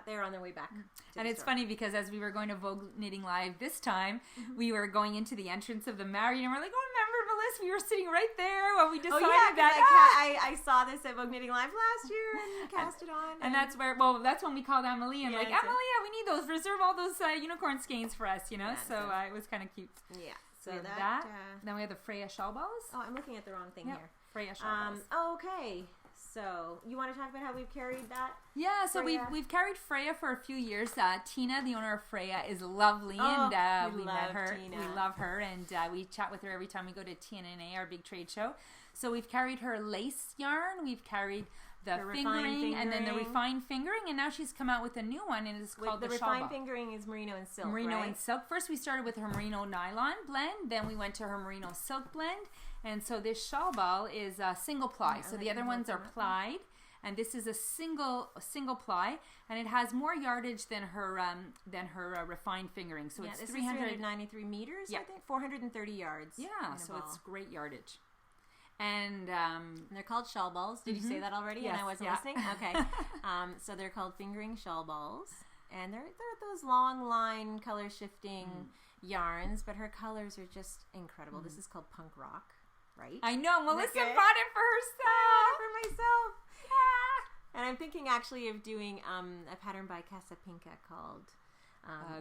They're on their way back. And it's funny because as we were going to Vogue Knitting Live this time, we were going into the entrance of the Marriott, and we're like, oh, remember, Melissa, we were sitting right there when we decided that. I saw this at Vogue Knitting Live last year and cast it on. And that's when we called Amelie and like, Amelie, we need those. Reserve all those unicorn skeins for us, you know? So it was kind of cute. Yeah. So that. Then we have the Freya shawl balls. Oh, I'm looking at the wrong thing here. Freya shawl balls. Okay. So, you want to talk about how we've carried that? Yeah, so we've carried Freya for a few years. Tina, the owner of Freya, is lovely, and we met her. Tina. We love her, and we chat with her every time we go to TNNA, our big trade show. So we've carried her lace yarn, we've carried the fingering, and then the refined fingering, and now she's come out with a new one, and it's called the shawl refined fingering is merino and silk. Merino and silk. First, we started with her merino nylon blend, then we went to her merino silk blend. And so this shawl ball is a single ply. So the other ones are plied, and this is a single ply, and it has more yardage than her refined fingering. So it's 393 meters. I think 430 yards. Yeah, so it's great yardage. And they're called shawl balls. Did you say that already? Yes, and I wasn't listening. Okay. So they're called fingering shawl balls, and they're those long line color shifting yarns, but her colors are just incredible. This is called punk rock. Right? I know. Melissa bought it for herself. For myself. Yeah. And I'm thinking actually of doing a pattern by Casapinka called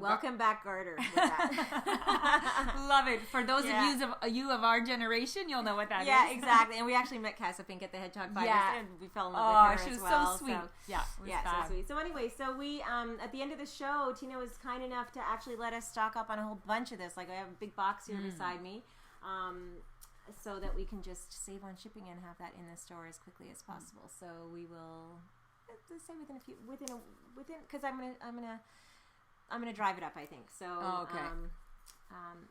Welcome Back Garter. With that. Love it. For those of you of our generation, you'll know what that is. Yeah, exactly. And we actually met Casapinka at the Hedgehog Fibers, and we fell in love with her she was as well. So sweet. So sweet. So anyway, so we at the end of the show, Tina was kind enough to actually let us stock up on a whole bunch of this. Like I have a big box here beside me. So that we can just save on shipping and have that in the store as quickly as possible. So we will, let's say within because I'm gonna drive it up. I think so.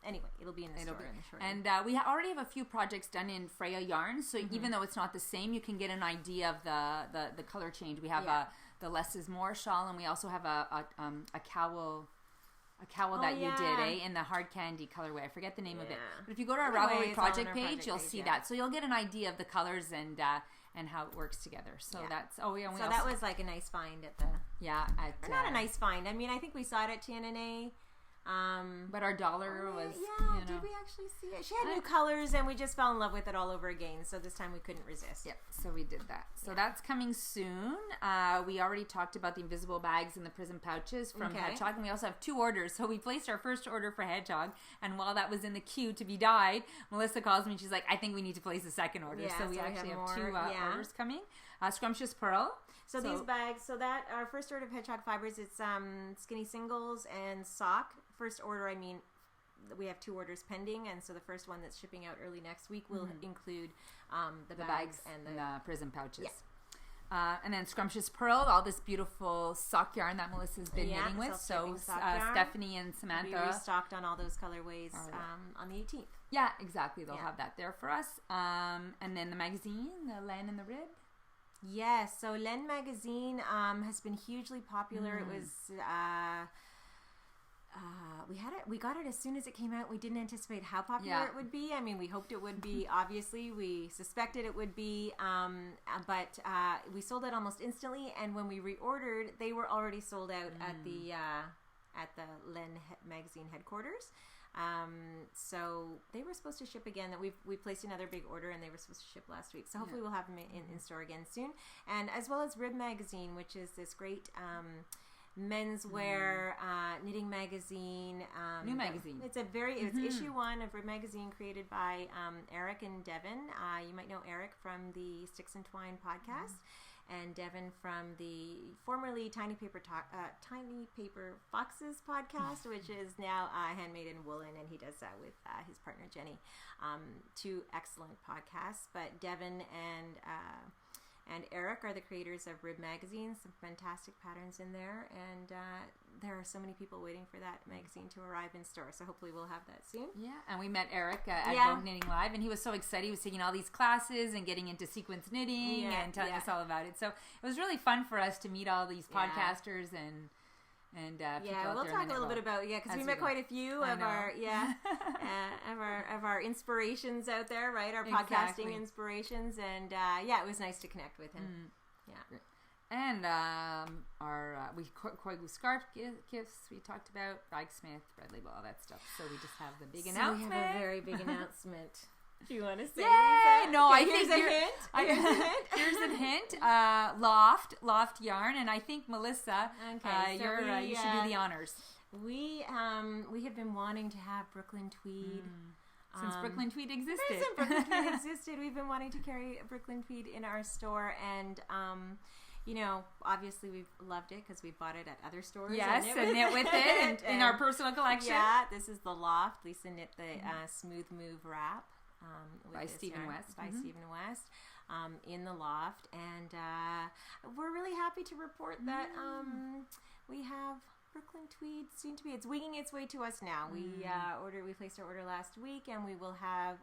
Anyway, it'll be in the store. And we already have a few projects done in Freya yarn. So even though it's not the same, you can get an idea of the color change. We have the Less is More shawl, and we also have a cowl. A cowl that you did, in the hard candy colorway. I forget the name of it. But if you go to our Ravelry project page, you'll see that. So you'll get an idea of the colors and how it works together. So that's so that was like a nice find at the not a nice find. I mean, I think we saw it at TNNA. But our dollar was, did we actually see it? She had new colors, and we just fell in love with it all over again. So this time we couldn't resist. Yep. So we did that. So that's coming soon. We already talked about the invisible bags and the prism pouches from Hedgehog, and we also have 2 orders. So we placed our first order for Hedgehog, and while that was in the queue to be dyed, Melissa calls me and she's like, I think we need to place a second order. Yeah, so we actually have 2 orders coming. Scrumptious Pearl. So these bags, that our first order of Hedgehog fibers, it's skinny singles and sock. First order, I mean, we have 2 orders pending, and so the first one that's shipping out early next week will include the bags and the prism pouches. Yeah. And then Scrumptious Pearl, all this beautiful sock yarn that Melissa's been knitting with. So Stephanie and Samantha. We restocked on all those colorways on the 18th. Yeah, exactly. They'll have that there for us. And then the magazine, the Len and the Rib. Yes, so Len magazine has been hugely popular. It was we got it as soon as it came out. We didn't anticipate how popular it would be. I mean, we hoped it would be. Obviously, we suspected it would be, but we sold out almost instantly. And when we reordered, they were already sold out at the Len magazine headquarters. So they were supposed to ship again. That we placed another big order, and they were supposed to ship last week. So hopefully we'll have them in store again soon. And as well as Rib magazine, which is this great menswear knitting magazine. New magazine. It's it's issue 1 of Rib magazine, created by Eric and Devin. You might know Eric from the Sticks and Twine podcast. And Devin from the formerly Tiny Paper Foxes podcast, which is now Handmade in Woolen, and he does that with his partner Jenny. 2 excellent podcasts. But Devin and Eric are the creators of Rib magazine. Some fantastic patterns in there, and there are so many people waiting for that magazine to arrive in store. So hopefully we'll have that soon. Yeah, and we met Eric at Vogue Knitting Live, and he was so excited. He was taking all these classes and getting into sequence knitting and telling us all about it. So it was really fun for us to meet all these podcasters and people we'll talk a little bit about because we met quite a few of our of our inspirations out there, right? Our podcasting inspirations, and it was nice to connect with him. And our scarf gifts we talked about, Bagsmith, Red Label, all that stuff. So we just have the big announcement. We have a very big announcement. Do you want to say anything? No, okay, here's a hint. Here's a hint. Loft yarn, and I think Melissa, you should do the honors. We have been wanting to have Brooklyn tweed. Since Brooklyn tweed existed. Since Brooklyn tweed existed, we've been wanting to carry Brooklyn tweed in our store, and obviously we've loved it because we bought it at other stores. Yes, and knit with it in our personal collection. Yeah, this is the Loft. Lisa knit the Smooth Move wrap by Stephen West. Stephen West in the Loft, and we're really happy to report that we have Brooklyn tweed soon to be. It's winging its way to us now. We placed our order last week, and we will have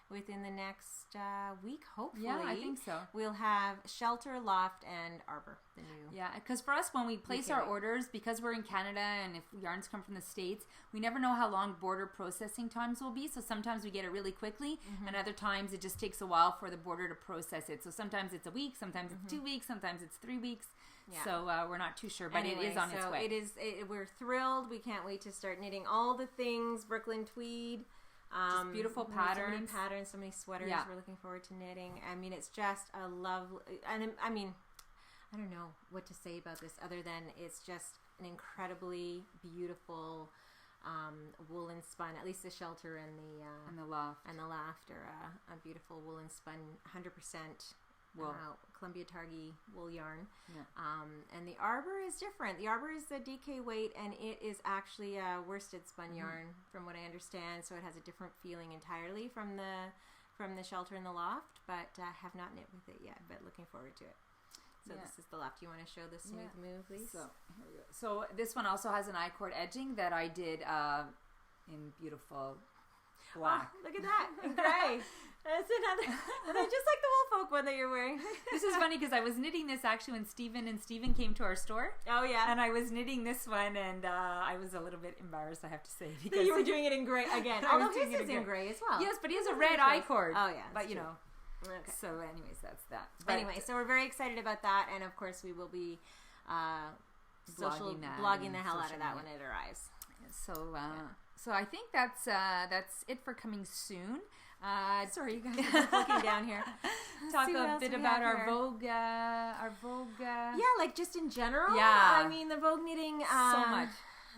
within the next week, hopefully. Yeah, I think so. We'll have Shelter, Loft, and Arbor. The new. Yeah, because for us, when we place our orders, because we're in Canada and if yarns come from the States, we never know how long border processing times will be. So sometimes we get it really quickly, and other times it just takes a while for the border to process it. So sometimes it's a week, sometimes it's 2 weeks, sometimes it's 3 weeks. Yeah. So we're not too sure, but it is on its way. We're thrilled. We can't wait to start knitting all the things Brooklyn tweed. Just beautiful patterns. So many sweaters we're looking forward to knitting. I mean, it's just a lovely, and I mean, I don't know what to say about this other than it's just an incredibly beautiful woolen spun. At least the Shelter and the Loft are a beautiful woolen spun, 100% wool. Columbia Targhee wool yarn. Yeah. And the Arbor is different. The Arbor is the DK weight, and it is actually a worsted spun yarn, from what I understand. So it has a different feeling entirely from the Shelter and the Loft, but have not knit with it yet, but looking forward to it. So this is the Loft. You want to show the Smooth Move, please? So here we go. So this one also has an I-cord edging that I did in beautiful black. Oh, look at that, in gray. That's another, just like the Woolfolk one that you're wearing. This is funny because I was knitting this actually when Stephen came to our store. Oh yeah. And I was knitting this one, and I was a little bit embarrassed, I have to say, because you were doing it in gray again. Although his is in gray as well. Yes, but he has a red I-cord. Oh yeah. But you know. Okay. So anyways, that's that. But anyway, so we're very excited about that, and of course we will be blogging the hell out of that when it arrives. So I think that's it for coming soon. Sorry, you guys are looking down here. Talk a bit about our Vogue. Yeah, like just in general. Yeah, I mean the Vogue Knitting. So much.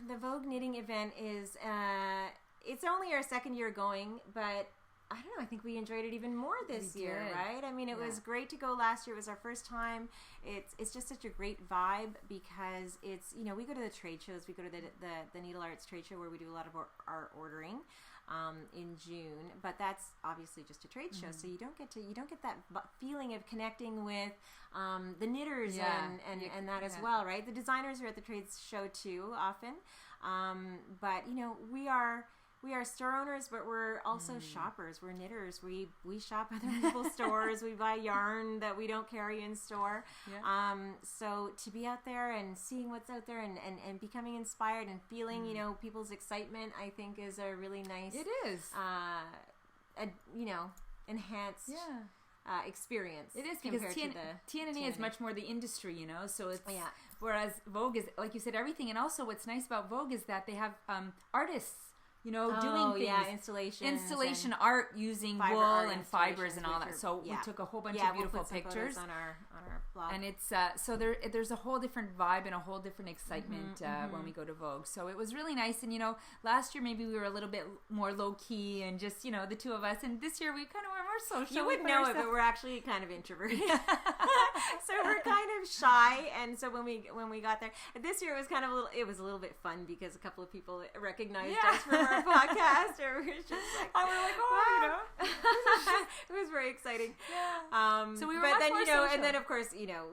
The Vogue Knitting event is. It's only our second year going, but I don't know. I think we enjoyed it even more this year, right? I mean, it was great to go last year. It was our first time. It's just such a great vibe because it's, you know, we go to the trade shows. We go to the Needle Arts trade show where we do a lot of our ordering in June, but that's obviously just a trade show, so you don't get that feeling of connecting with the knitters and that as well, right? The designers are at the trade show too often, but you know, we are store owners, but we're also shoppers. We're knitters. We shop other people's stores. We buy yarn that we don't carry in store. Yeah. So to be out there and seeing what's out there and becoming inspired and feeling, you know, people's excitement, I think is a really nice. It is. You know, enhanced. Experience. It is because TNA is much more the industry, you know. So it's whereas Vogue is, like you said, everything. And also, what's nice about Vogue is that they have artists. You know, doing things, installation art using wool and fibers and all that. So we took a whole bunch of beautiful pictures on our blog, and it's so there's a whole different vibe and a whole different excitement when we go to Vogue. So it was really nice. And you know, last year maybe we were a little bit more low key and just, you know, the two of us. And this year we kind of were more social. You wouldn't know it, but we're actually kind of introverted. So we're kind of shy. And so when we got there, this year it was a little bit fun because a couple of people recognized us from our podcast, or we were just like, we're like, oh, wow. You know, it was very exciting. Yeah. So we were, but much then more you know, social. And then of course, you know,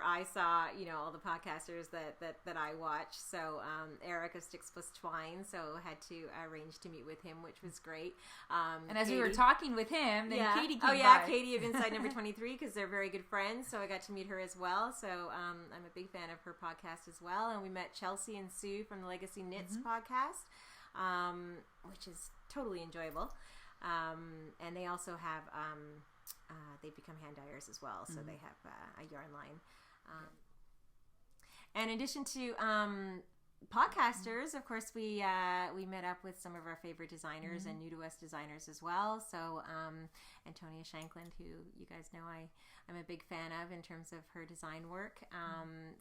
I saw, you know, all the podcasters that I watch. So Eric of Sticks Plus Twine, so had to arrange to meet with him, which was great. And as Katie, we were talking with him, then Katie came by. Katie of Inside Number 23, because they're very good friends. So I got to meet her as well. So I'm a big fan of her podcast as well. And we met Chelsea and Sue from the Legacy Knits podcast. Which is totally enjoyable. And they also have, they've become hand dyers as well. So they have a yarn line. And in addition to podcasters, of course, we met up with some of our favorite designers and new to us designers as well. So Antonia Shankland, who you guys know I'm a big fan of in terms of her design work.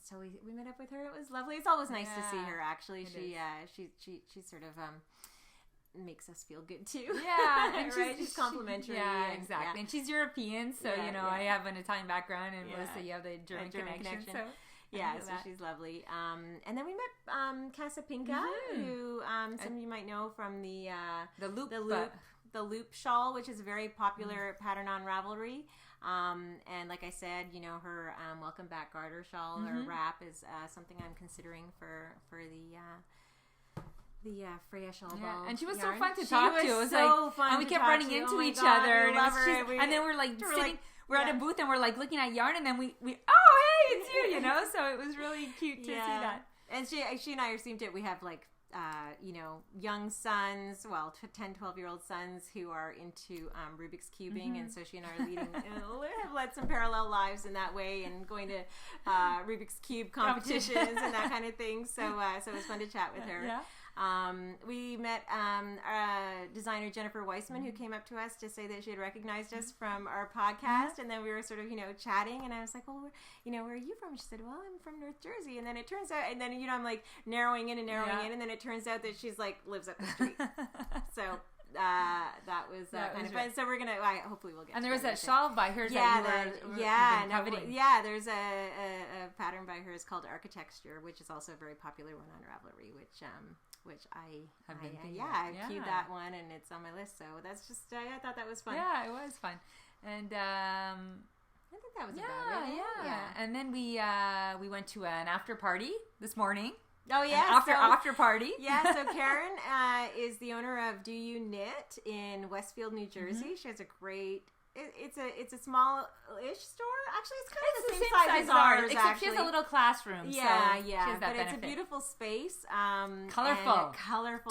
So we met up with her. It was lovely. It's always nice to see her. Actually, she sort of makes us feel good too. Yeah, and she's complimentary. Exactly. And she's European, so you know, I have an Italian background, and Melissa, you have the German connection. So. Yeah, so she's lovely. And then we met Casa Pinka, who some of you might know from the loop shawl, which is a very popular pattern on Ravelry. And like I said, you know, her welcome back garter shawl or wrap is something I'm considering for the Freya shawl ball. And she was yarn. So fun to talk to. It was so fun. And we kept running into each other. And then we're like sitting. We're at a booth and we're like looking at yarn, and then we oh hey, it's you, you know. So it was really cute to see that. And she and I seem to, we have like you know, young sons, 10, 12-year-old sons who are into Rubik's cubing, and so she and I are leading, have led some parallel lives in that way, and going to Rubik's Cube competitions and that kind of thing. So it was fun to chat with her. Yeah. We met designer Jennifer Weissman, who came up to us to say that she had recognized us from our podcast, and then we were sort of, you know, chatting, and I was like, well, where are you from? She said, well, I'm from North Jersey, and then it turns out, and then, you know, I'm like narrowing in, and then it turns out that she's like lives up the street. So that was kind of fun. So we're gonna hopefully we'll get. And there was that shawl by hers. There's a pattern by hers called Architecture, which is also a very popular one on Ravelry, which I queued that one, and it's on my list. So that's just I thought that was fun. Yeah, it was fun, and I think that was about it. Yeah. And then we went to an after party this morning. Oh yeah, after party. Yeah, so Karen is the owner of Do You Knit in Westfield, New Jersey. She has a great. It's a small-ish store. Actually, it's kind of the same size as ours. Except she has a little classroom. Yeah, so she has that benefit. It's a beautiful space. Colorful.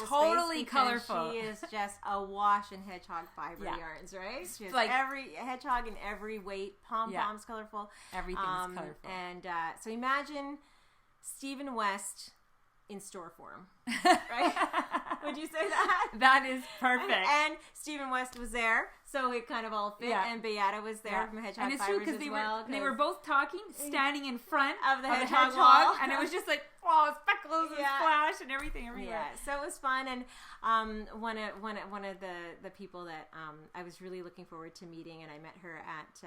Totally colorful. She is just awash in hedgehog fiber yarns, right? She has like every hedgehog in every weight. Pom-poms colorful. Everything's colorful. And so imagine Stephen West in store form, right? Would you say that? That is perfect. And Stephen West was there, so it kind of all fit. Yeah. And Beata was there from Hedgehog and it's Fibers true, because they were both talking, standing in front of the hedgehog wall. And it was just like, wow, speckles and splash and everything everywhere. Yeah, so it was fun. And one of the people that I was really looking forward to meeting, and I met her at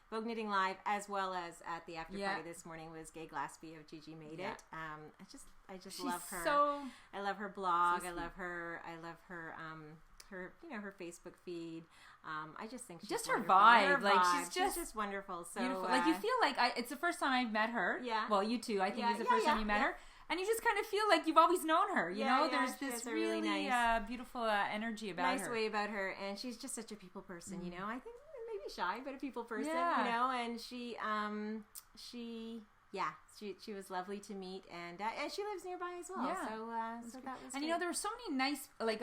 Vogue Knitting Live, as well as at the after party this morning, was Gay Glaspie of Gigi Made It. I just love her. I love her blog. I love her her Facebook feed. I just think she's just wonderful. Her vibe. Her like vibe. she's just wonderful. So beautiful. Like you feel like it's the first time I've met her. Yeah. Well, you too. I think it's the first time you met her. And you just kind of feel like you've always known her, you know? There's this really nice, beautiful energy about her. Nice way about her. And she's just such a people person, you know? I think maybe shy, but a people person, you know? And she was lovely to meet, and she lives nearby as well. Yeah. So that was. And great. there were so many nice, like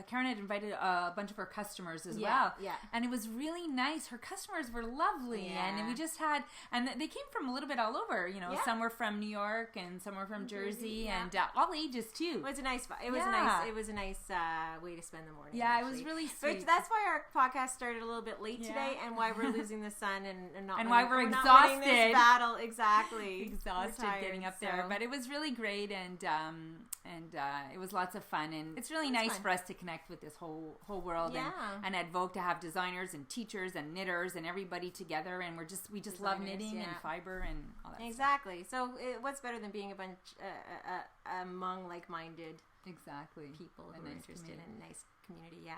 Karen had invited a bunch of her customers as well. Yeah. And it was really nice. Her customers were lovely, and we just had, and they came from a little bit all over. You know, some were from New York, and some were from Jersey, and all ages too. It was a nice. It was a nice way to spend the morning. Yeah, actually. It was really sweet. But that's why our podcast started a little bit late today, and why we're losing the sun and why we're exhausted. Not winning this battle exactly. Exhausted getting up there, but it was really great, and it was lots of fun, and it's really nice for us to connect with this whole world, and at Vogue to have designers and teachers and knitters and everybody together, and we just love knitting and fiber and all that. Exactly. So what's better than being a bunch among like-minded people who are interested in nice community,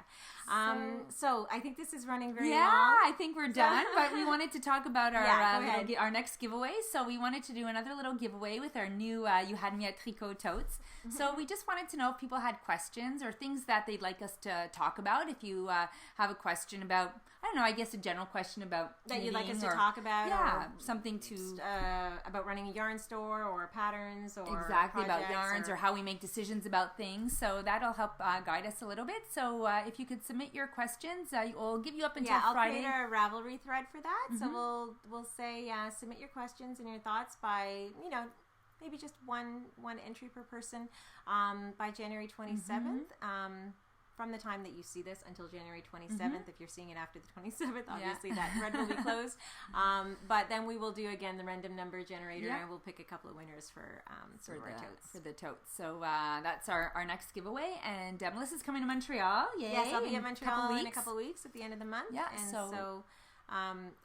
so I think this is running very long. I think we're done, but we wanted to talk about our next giveaway. So we wanted to do another little giveaway with our new You Had Me at Tricot totes. Mm-hmm. So we just wanted to know if people had questions or things that they'd like us to talk about. If you have a question about, I don't know, I guess a general question about that you'd like us to talk about, or something to about running a yarn store or patterns or about yarns or how we make decisions about things. So that'll help guide us a little bit. So if you could submit your questions, we'll give you up until Friday. I'll create a Ravelry thread for that. Mm-hmm. So we'll say submit your questions and your thoughts by maybe just one entry per person by January 27th. From the time that you see this until January 27th. If you're seeing it after the 27th, obviously that thread will be closed. But then we will do again the random number generator, and we'll pick a couple of winners for the totes. So that's our next giveaway. And Melissa's coming to Montreal. Yay! Yes, I'll be in Montreal in a couple of weeks at the end of the month. Yeah, and so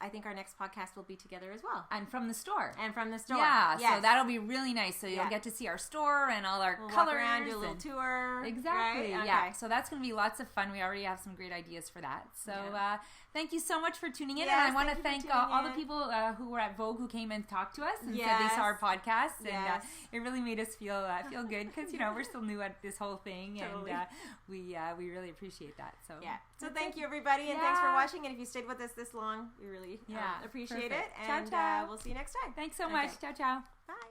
I think our next podcast will be together as well. And from the store. Yeah, so that'll be really nice. So you'll get to see our store and all our colors. Walk around, do a little tour. Exactly, right? Yeah. So that's going to be lots of fun. We already have some great ideas for that. So thank you so much for tuning in. Yes, and I want to thank all the people who were at Vogue who came and talked to us and said they saw our podcast. And it really made us feel good because, we're still new at this whole thing. Totally. And we really appreciate that. So thank you, everybody. And thanks for watching. And if you stayed with us this long, we really appreciate it. And ciao. We'll see you next time. Thanks so much. Ciao, ciao. Bye.